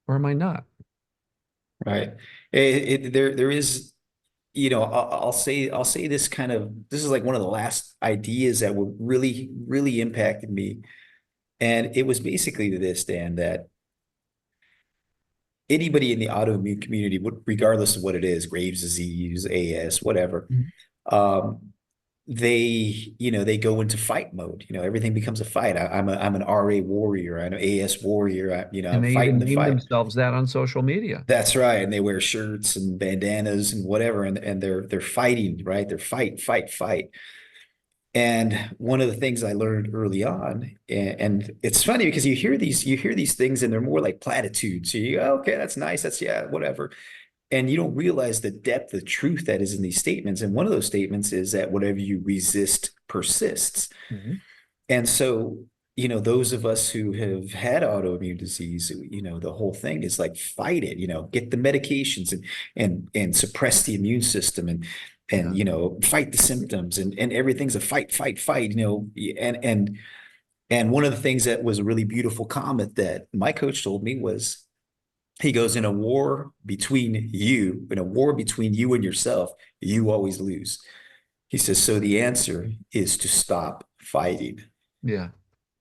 or am I not? Right. There is, I'll say this kind of, this is like one of the last ideas that were really, really impacted me. And it was basically to this, Dan, that anybody in the autoimmune community, regardless of what it is, Graves' disease, AS, whatever, Mhm. um, they go into fight mode. Everything becomes a fight. I'm an RA warrior. I'm an AS warrior. And I'm they fighting even the name fight. themselves that on social media. That's right. And they wear shirts and bandanas and whatever, and they're fighting, right? They're fight, fight, fight. And one of the things I learned early on, and it's funny because you hear these things and they're more like platitudes. So you go, okay, that's nice. That's yeah, whatever. And you don't realize the depth of truth that is in these statements. And one of those statements is that whatever you resist persists. Mhm. And so, those of us who have had autoimmune disease, the whole thing is like fight it, get the medications and suppress the immune system and Yeah. fight the symptoms and everything's a fight, fight, fight, and one of the things that was a really beautiful comment that my coach told me was he goes, in a war between you and yourself, you always lose. He says, so the answer is to stop fighting. Yeah.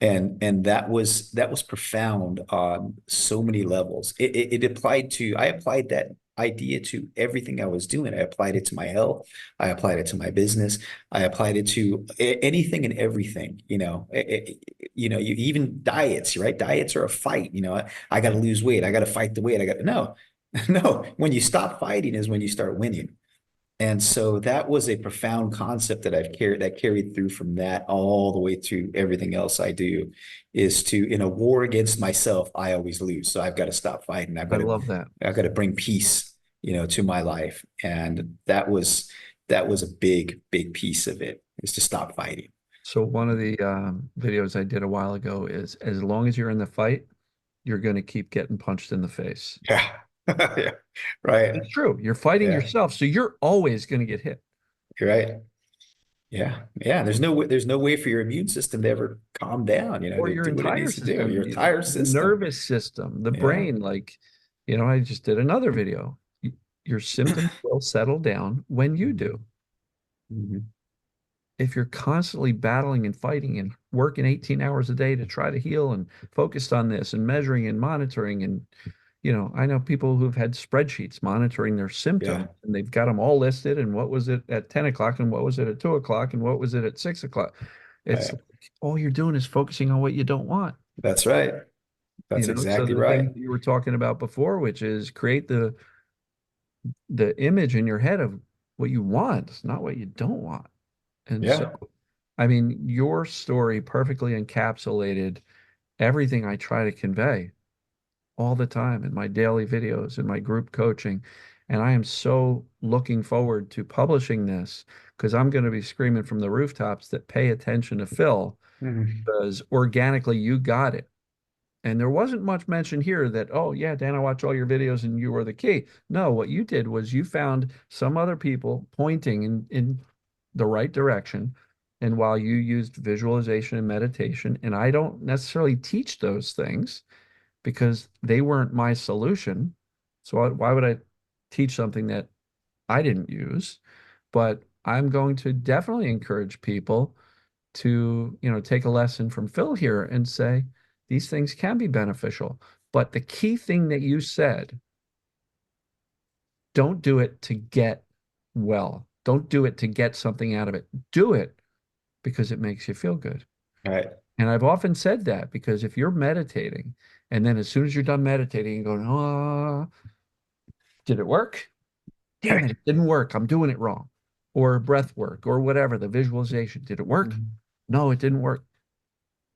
And that was profound on so many levels. I applied idea to everything I was doing. I applied it to my health. I applied it to my business. I applied it to anything and everything, you even diets, right? Diets are a fight. I got to lose weight. I got to fight the weight. No, no. When you stop fighting is when you start winning. And so that was a profound concept that carried through from that all the way to everything else I do, is to, in a war against myself, I always lose. So I've got to stop fighting. I love that. I've got to bring peace, to my life. And that was a big, big piece of it, is to stop fighting. So one of the videos I did a while ago is, as long as you're in the fight, you're going to keep getting punched in the face. Yeah. Yeah. Right. It's true. You're fighting Yeah. yourself, so you're always going to get hit. You're right. Yeah. Yeah. There's no way for your immune system to ever calm down, Or to your do what it entire needs to do. system, Your entire the system. nervous system, the Yeah. brain. Like, I just did another video. Your symptoms will settle down when you do. Mhm. If you're constantly battling and fighting and working 18 hours a day to try to heal and focused on this and measuring and monitoring, and I know people who've had spreadsheets monitoring their Yeah. symptoms, and they've got them all listed, and what was it at 10 o'clock, and what was it at 2 o'clock, and what was it at 6 o'clock. It's Right. like, all you're doing is focusing on what you don't want. That's right. That's So exactly the thing right. you were talking about before, which is create the image in your head of what you want, not what you don't want. And so, Yeah. I mean, your story perfectly encapsulated everything I try to convey all the time in my daily videos, in my group coaching. And I am so looking forward to publishing this, because I'm going to be screaming from the rooftops that pay attention to Phil, Mhm. because organically you got it. And there wasn't much mention here that, oh, yeah, Dan, I watch all your videos and you were the key. No, what you did was you found some other people pointing in the right direction. And while you used visualization and meditation, and I don't necessarily teach those things because they weren't my solution. So why would I teach something that I didn't use? But I'm going to definitely encourage people to, take a lesson from Phil here and say these things can be beneficial. But the key thing that you said, don't do it to get well. Don't do it to get something out of it. Do it because it makes you feel good. Right. And I've often said that, because if you're meditating and then as soon as you're done meditating, you're going, oh, did it work? Damn it, it didn't work. I'm doing it wrong. Or breath work or whatever, the visualization. Did it work? Mhm. No, it didn't work.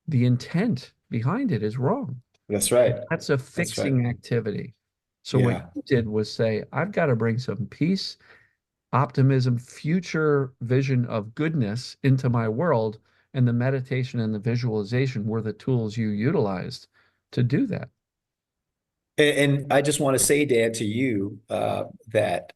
The intent behind it is wrong. That's right. That's a That's right. fixing activity. So what Yeah. you did was say, I've got to bring some peace, optimism, future vision of goodness into my world. And the meditation and the visualization were the tools you utilized to do that. And I just want to say, Dan, to you, that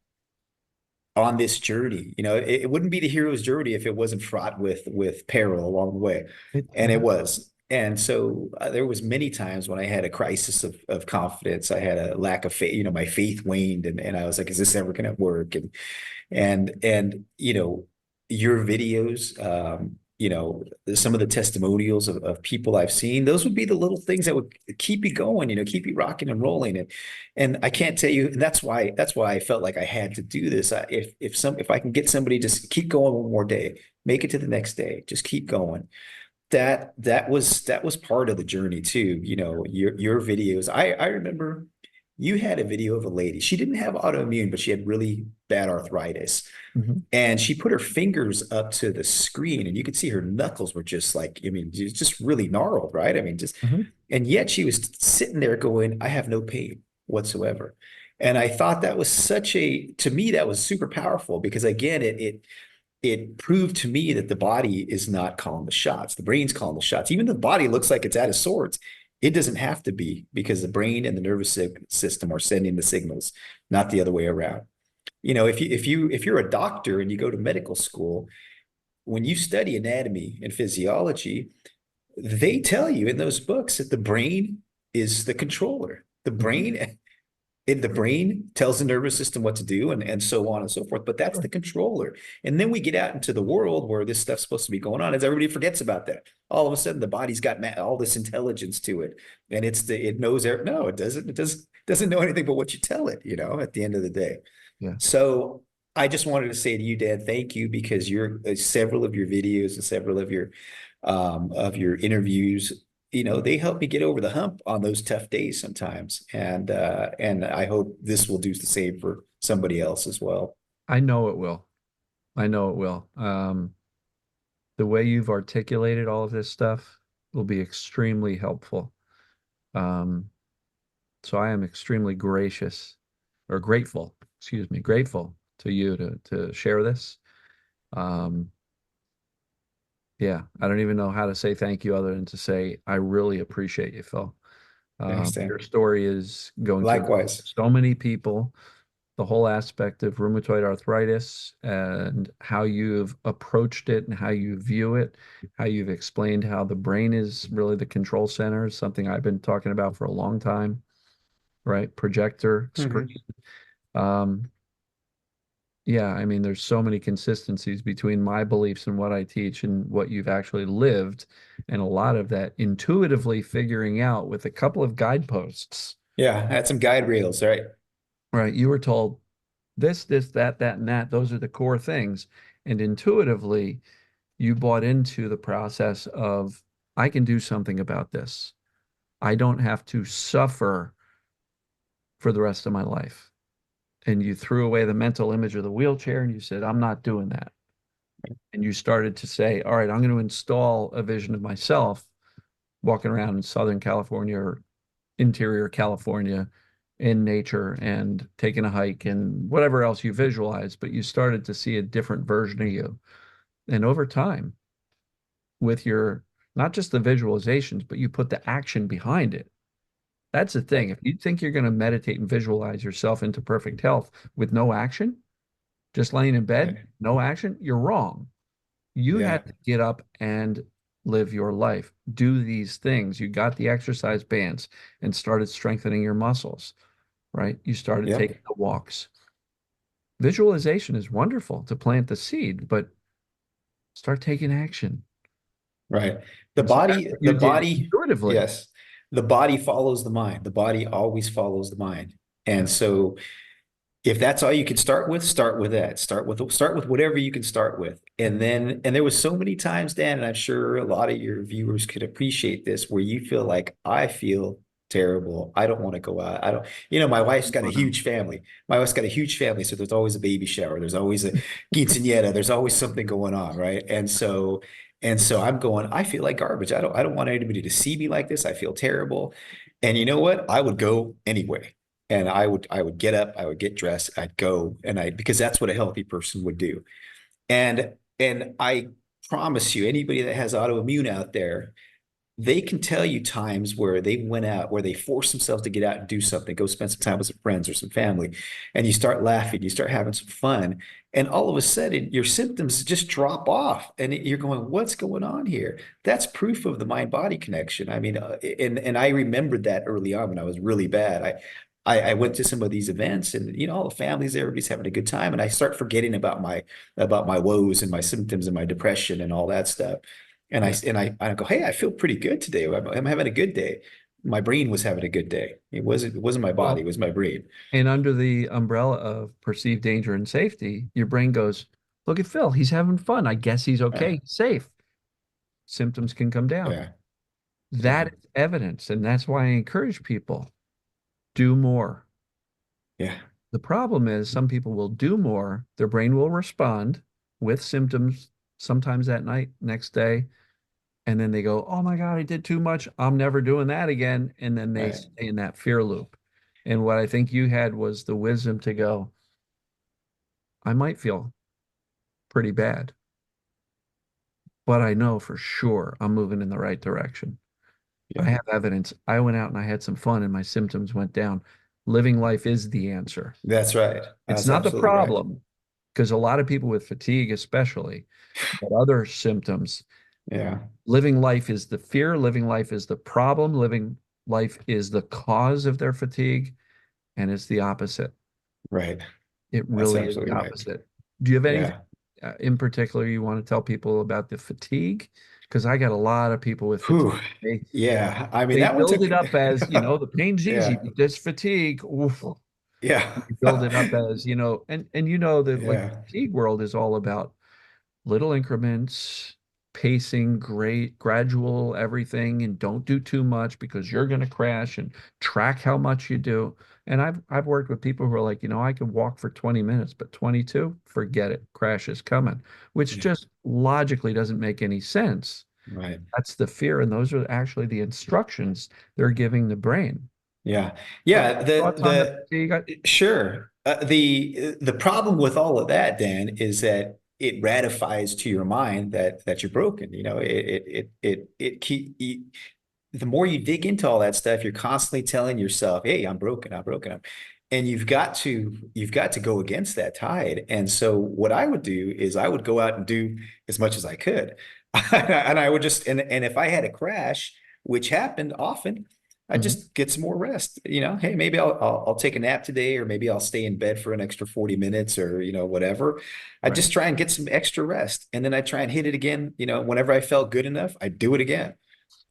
on this journey, it wouldn't be the hero's journey if it wasn't fraught with peril along the way. And it was. And so there was many times when I had a crisis of confidence. I had a lack of faith, my faith waned, and I was like, is this ever going to work? And your videos, some of the testimonials of people I've seen, those would be the little things that would keep you going, keep you rocking and rolling. And I can't tell you, and that's why I felt like I had to do this. If I can get somebody, just keep going one more day, make it to the next day, just keep going. That was part of the journey too. Your videos. I remember you had a video of a lady. She didn't have autoimmune, but she had really bad arthritis. Mhm. And she put her fingers up to the screen, and you could see her knuckles were just like, I mean, just really gnarled, right? I mean, Mhm. and yet she was sitting there going, I have no pain whatsoever. And I thought that was to me, that was super powerful, because again, it proved to me that the body is not calling the shots. The brain's calling the shots. Even the body looks like it's out of sorts. It doesn't have to be, because the brain and the nervous system are sending the signals, not the other way around. If you're a doctor and you go to medical school, when you study anatomy and physiology, they tell you in those books that the brain is the controller. The Mhm. brain the brain tells the nervous system what to do and so on and so forth. But that's Sure. the controller. And then we get out into the world where this stuff's supposed to be going on, as everybody forgets about that. All of a sudden, the body's got all this intelligence to it, and it knows. No, it doesn't. It doesn't know anything but what you tell it. At the end of the day. Yeah. So I just wanted to say to you, Dad, thank you, because several of your videos and several of your interviews, they help me get over the hump on those tough days sometimes. And I hope this will do the same for somebody else as well. I know it will. I know it will. The way you've articulated all of this stuff will be extremely helpful. Um, so I am extremely gracious or grateful, excuse me, grateful to you to share this. Um, yeah, I don't even know how to say thank you other than to say I really appreciate you, Phil. Thanks, Your Dan. story is going to Likewise. so many people, the whole aspect of rheumatoid arthritis and how you've approached it and how you view it, how you've explained how the brain is really the control center, something I've been talking about for a long time, right? Projector, screen. Mhm. Um, yeah, I mean, there's so many consistencies between my beliefs and what I teach and what you've actually lived, and a lot of that intuitively figuring out with a couple of guideposts. Yeah, I had some guide rails, right? Right. You were told this, that, and that. Those are the core things. And intuitively, you bought into the process of, I can do something about this. I don't have to suffer for the rest of my life. And you threw away the mental image of the wheelchair and you said, I'm not doing that. And you started to say, all right, I'm going to install a vision of myself walking around in Southern California or interior California in nature and taking a hike and whatever else you visualize, but you started to see a different version of you. And over time, with your not just the visualizations, but you put the action behind it. That's the thing. If you think you're going to meditate and visualize yourself into perfect health with no action, just laying in bed, Right. no action, you're wrong. You Yeah. had to get up and live your life. Do these things. You got the exercise bands and started strengthening your muscles, right? You started taking Yep. the walks. Visualization is wonderful to plant the seed, but start taking action. Right. The And so that's body, what the you did body, intuitively. yes. The body follows the mind. The body always follows the mind. Yeah. And so if that's all you can start with, start with that. Start with whatever you can start with. And there was so many times, Dan, and I'm sure a lot of your viewers could appreciate this, where you feel like, I feel terrible. I don't want to go out. I don't, my wife's got a huge family. My wife's got a huge family. So there's always a baby shower. There's always a quinceañera. There's always something going on, right? And so I'm going, I feel like garbage. I don't want anybody to see me like this. I feel terrible. And you know what? I would go anyway. And I would get up, I would get dressed, I'd go, because that's what a healthy person would do. And I promise you, anybody that has autoimmune out there, they can tell you times where they went out, where they forced themselves to get out and do something, go spend some time with some friends or some family, and you start laughing, you start having some fun, and all of a sudden your symptoms just drop off, and you're going, "What's going on here?" That's proof of the mind-body connection. I mean, and I remembered that early on when I was really bad. I went to some of these events, and all the families, everybody's having a good time, and I start forgetting about my woes and my symptoms and my depression and all that stuff. And I Yeah. and I go, hey, I feel pretty good today. I'm having a good day. My brain was having a good day. It wasn't my body, it Well, was my brain. and under the umbrella of perceived danger and safety, your brain goes, look at Phil. He's having fun. I guess he's Yeah, okay. He's safe. Symptoms can come down. yeah, That yeah, is evidence. And that's why I encourage people, do more. yeah. The problem is some people will do more. Their brain will respond with symptoms sometimes that night, next day. And then they go, oh my God, I did too much. I'm never doing that again. And then they Right. stay in that fear loop. And what I think you had was the wisdom to go, I might feel pretty bad, but I know for sure I'm moving in the right direction. I Yeah, have evidence. I went out and I had some fun and my symptoms went down. Living life is the answer. that's right. It's That's not the absolutely right. problem because a lot of people with fatigue, especially, but other symptoms, Yeah, living life is the fear, living life is the problem, living life is the cause of their fatigue. and it's the opposite. Right. It That's really is the absolutely right. opposite. Do you have anything Yeah. in particular you want to tell people about the fatigue? Because I got a lot of people with fatigue. Whew. They Yeah. I mean, they that one build took, it up as, the pain's easy, yeah. but this fatigue, oof, Yeah. you build it up as, and you know that like Yeah. fatigue world is all about little increments, pacing, great, gradual everything, and don't do too much because you're going to crash and track how much you do. And I've worked with people who are like, I could walk for 20 minutes, but 22, forget it, crash is coming, which Yeah. just logically doesn't make any sense. Right. That's the fear, and those are actually the instructions they're giving the brain. Yeah. So Yeah. thoughts on the fatigue? Sure. The problem with all of that, Dan, is that it ratifies to your mind that you're broken. The more you dig into all that stuff, you're constantly telling yourself, "Hey, I'm broken. I'm broken." And you've got to go against that tide. And so what I would do is I would go out and do as much as I could. And I would just and if I had a crash, which happened often, I Mhm. just get some more rest. Hey, maybe I'll take a nap today, or maybe I'll stay in bed for an extra 40 minutes, or whatever. I Right. just try and get some extra rest, and then I try and hit it again. Whenever I felt good enough, I do it again,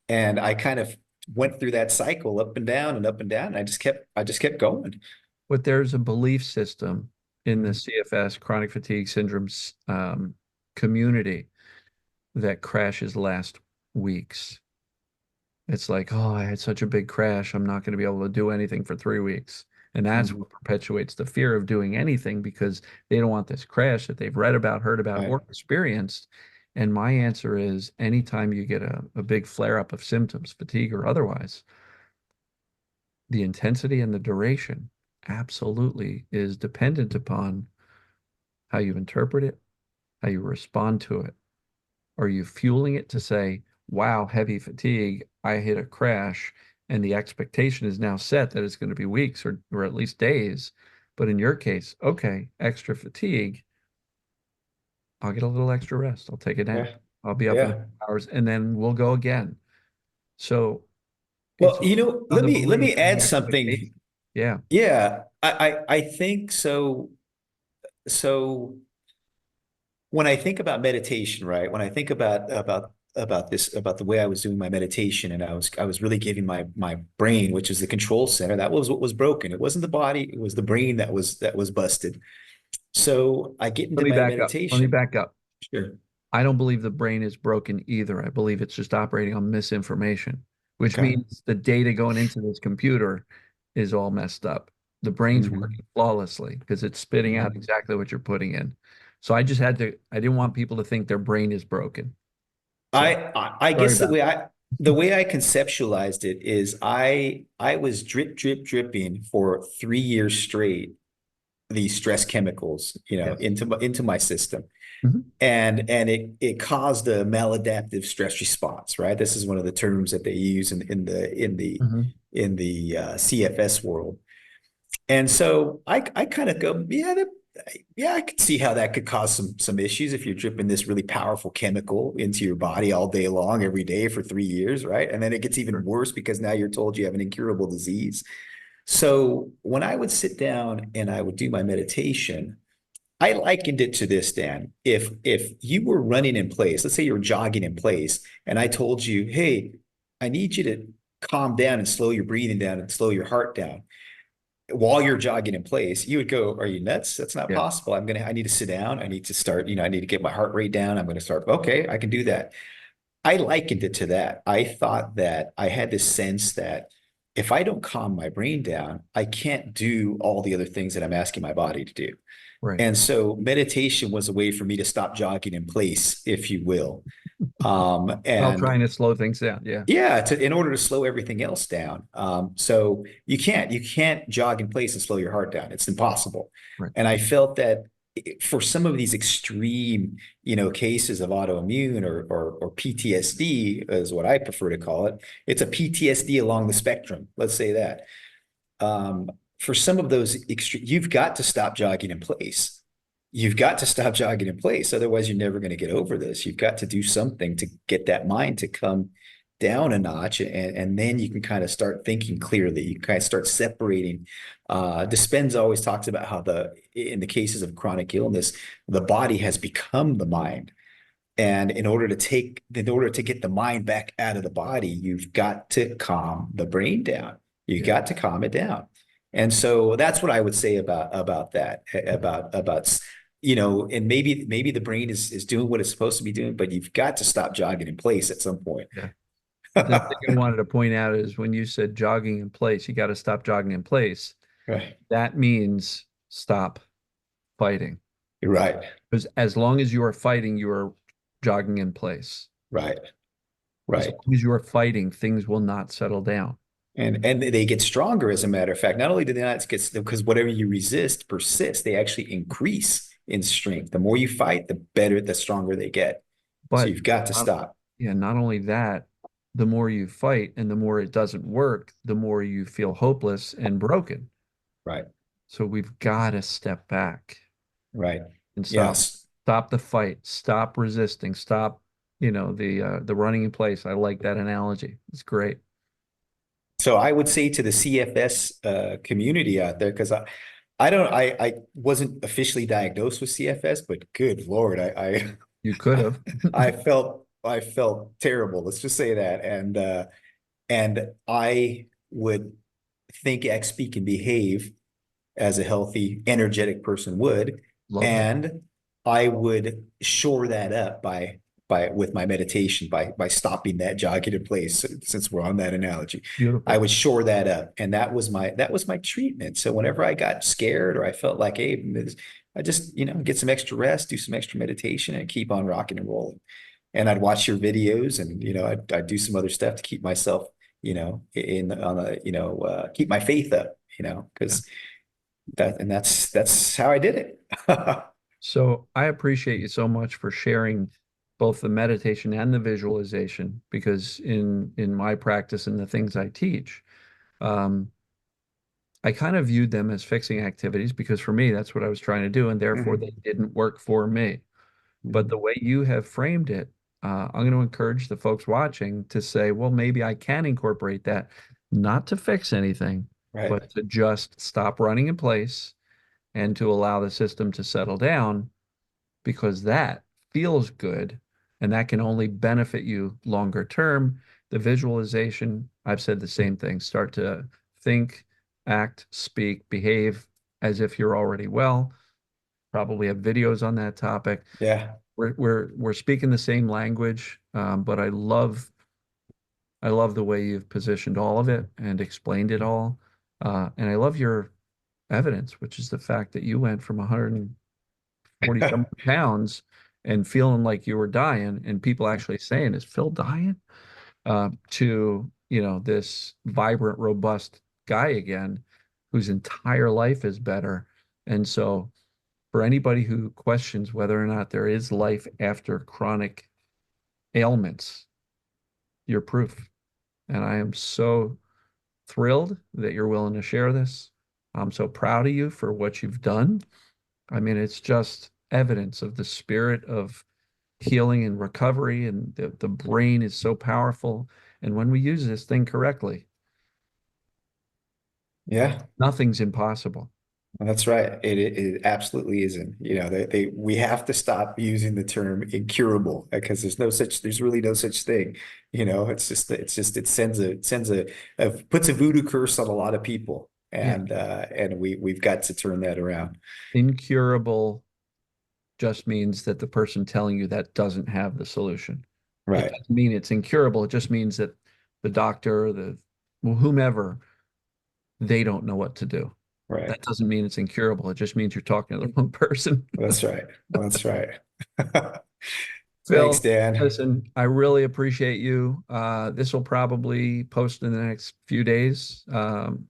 and I kind of went through that cycle up and down and up and down. And I just kept going. But there's a belief system in the Mhm. CFS, chronic fatigue syndromes community, that crashes last weeks. It's like, oh, I had such a big crash. I'm not going to be able to do anything for 3 weeks. And that's Mhm. what perpetuates the fear of doing anything because they don't want this crash that they've read about, heard about, Right. or experienced. And my answer is anytime you get a big flare up of symptoms, fatigue or otherwise, the intensity and the duration absolutely is dependent upon how you interpret it, how you respond to it. Are you fueling it to say, wow, heavy fatigue, I hit a crash, and the expectation is now set that it's going to be weeks or at least days. But in your case, okay, extra fatigue, I'll get a little extra rest. I'll take a nap. Yeah. I'll be up in a Yeah. few hours and then we'll go again. So it's Well, all on let the me belief and add the something. expectation. Yeah. Yeah, I think so. So when I think about meditation, right? When I think about the way I was doing my meditation, and I was really giving my brain, which is the control center, that was what was broken. It wasn't the body, it was the brain that was busted. So I get Let into me my back up. Let me meditation. back up. Sure. I don't believe the brain is broken either. I believe it's just operating on misinformation, which Okay. means the data going into this computer is all messed up. The brain's Mhm. working flawlessly because it's spitting out Mhm. exactly what you're putting in. So I didn't want people to think their brain is broken. So I sorry guess the about way that. I conceptualized it is I was dripping for 3 years straight these stress chemicals, Yes. into my system. Mhm. And it caused a maladaptive stress response, right? This is one of the terms that they use Mhm. in the CFS world. And so I kind of go, yeah, I could see how that could cause some issues if you're dripping this really powerful chemical into your body all day long, every day for 3 years, right? And then it gets even Sure. worse because now you're told you have an incurable disease. So when I would sit down and I would do my meditation, I likened it to this, Dan. If you were running in place, let's say you were jogging in place, and I told you, hey, I need you to calm down and slow your breathing down and slow your heart down while you're jogging in place, you would go, are you nuts? That's not Yeah. possible. I need to sit down. I need to start, I need to get my heart rate down. I'm going to start. Okay, I can do that. I likened it to that. I thought that I had this sense that if I don't calm my brain down, I can't do all the other things that I'm asking my body to do. Right. And so meditation was a way for me to stop jogging in place, if you will. While And trying to slow things down. Yeah. yeah, in order to slow everything else down. So you can't jog in place and slow your heart down. It's impossible. Right. And I felt that for some of these extreme, cases of autoimmune or PTSD is what I prefer to call it. It's a PTSD along the spectrum. Let's say that. Um, for some of those extreme, you've got to stop jogging in place. You've got to stop jogging in place. Otherwise, you're never going to get over this. You've got to do something to get that mind down a notch, and then you can kind of start thinking clearly. You kind of start separating. Dispenza always talks about how in the cases of chronic illness, the body has become the mind. And in order to get the mind back out of the body, you've got to calm the brain down. You Yeah. got to calm it down. And so that's what I would say about that, and maybe the brain is doing what it's supposed to be doing, but you've got to stop jogging in place at some point. Yeah. The thing I wanted to point out is when you said jogging in place, you got to stop jogging in place. Right. That means stop fighting. You're right. Because as long as you are fighting, you are jogging in place. Right. As Right. long as you are fighting, things will not settle down. And they get stronger, as a matter of fact. Not only do they not get, because whatever you resist persists, they actually increase in strength. The more you fight, the better, the stronger they get. So But you've got to uh, stop. yeah, not only that, the more you fight and the more it doesn't work, the more you feel hopeless and broken. Right. So we've got to step back Right. and Yes. stop the fight, stop resisting, stop, the running in place. I like that analogy. It's great. So I would say to the CFS community out there, because I wasn't officially diagnosed with CFS, but good Lord, You could have. I felt terrible. Let's just say that. And I would think, act, speak, and behave as a healthy, energetic person would. Love that. And I would shore that up with my meditation, by stopping that jogging in place, since we're on that analogy. I Beautiful. would shore that up. And that was my treatment. So whenever I got scared, or I felt like, hey, I just, get some extra rest, do some extra meditation, and keep on rocking and rolling. And I'd watch your videos, and I'd do some other stuff to keep myself, in on a, keep my faith up, Yeah. because that's how I did it. So I appreciate you so much for sharing both the meditation and the visualization, because in my practice and the things I teach, um, I kind of viewed them as fixing activities because for me, that's what I was trying to do, and therefore they Mhm. didn't work for me. But the Mhm. way you have framed it, I'm going to encourage the folks watching to say, well, maybe I can incorporate that, not to fix anything, Right. but to just stop running in place and to allow the system to settle down, because that feels good and that can only benefit you longer term. The visualization, I've said the same thing. Start to think, act, speak, behave as if you're already well. Probably have videos on that topic. Yeah. We're speaking the same language, but I love the way you've positioned all of it and explained it all. And I love your evidence, which is the fact that you went from 140 some pounds and feeling like you were dying, and people actually saying, "Is Phil dying?" To, this vibrant, robust guy again, whose entire life is better. And so, for anybody who questions whether or not there is life after chronic ailments, you're proof. And I am so thrilled that you're willing to share this. I'm so proud of you for what you've done. I mean, it's just evidence of the spirit of healing and recovery, and the brain is so powerful. And when we use this thing correctly, Yeah. nothing's impossible. That's right. It absolutely isn't. We have to stop using the term incurable, because there's really no such thing. It puts a voodoo curse on a lot of people. Yeah. And we've got to turn that around. Incurable just means that the person telling you that doesn't have the solution. It Right. doesn't mean it's incurable. It just means that the doctor, whomever, they don't know what to do. Right. That doesn't mean it's incurable. It just means you're talking to the wrong person. That's right. That's right. Thanks, Phil, Dan. listen, I really appreciate you. This will probably post in the next few days. I'm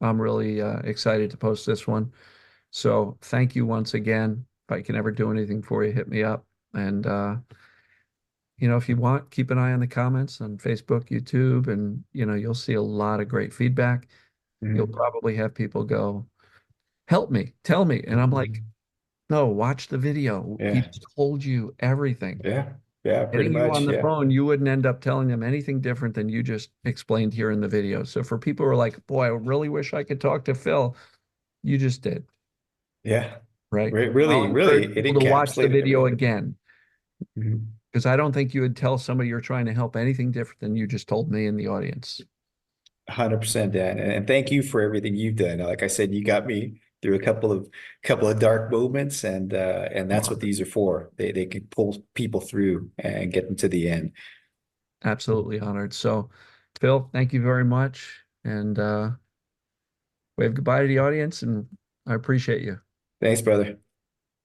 really excited to post this one. So thank you once again. If I can ever do anything for you, hit me up. And if you want, keep an eye on the comments on Facebook, YouTube, and you'll see a lot of great feedback. You'll Mhm. probably have people go, "Help me, tell me," and I'm like, "No, watch the video. He Yeah. told you everything." Yeah. Yeah, pretty Getting you on much. the Yeah. phone, you wouldn't end up telling them anything different than you just explained here in the video. So for people who are like, boy, I really wish I could talk to Phil, you just did, Yeah. right? Really, I'll really, encourage it people to watch the encapsulated video everything. again Mhm. because I don't think you would tell somebody you're trying to help anything different than you just told me in the audience. 100%, Dan. And thank you for everything you've done. Like I said, you got me through a couple of dark moments, and that's what Honored. these are for. They can pull people through and get them to the end. Absolutely honored. So, Phil, thank you very much. And wave goodbye to the audience, and I appreciate you. Thanks, brother.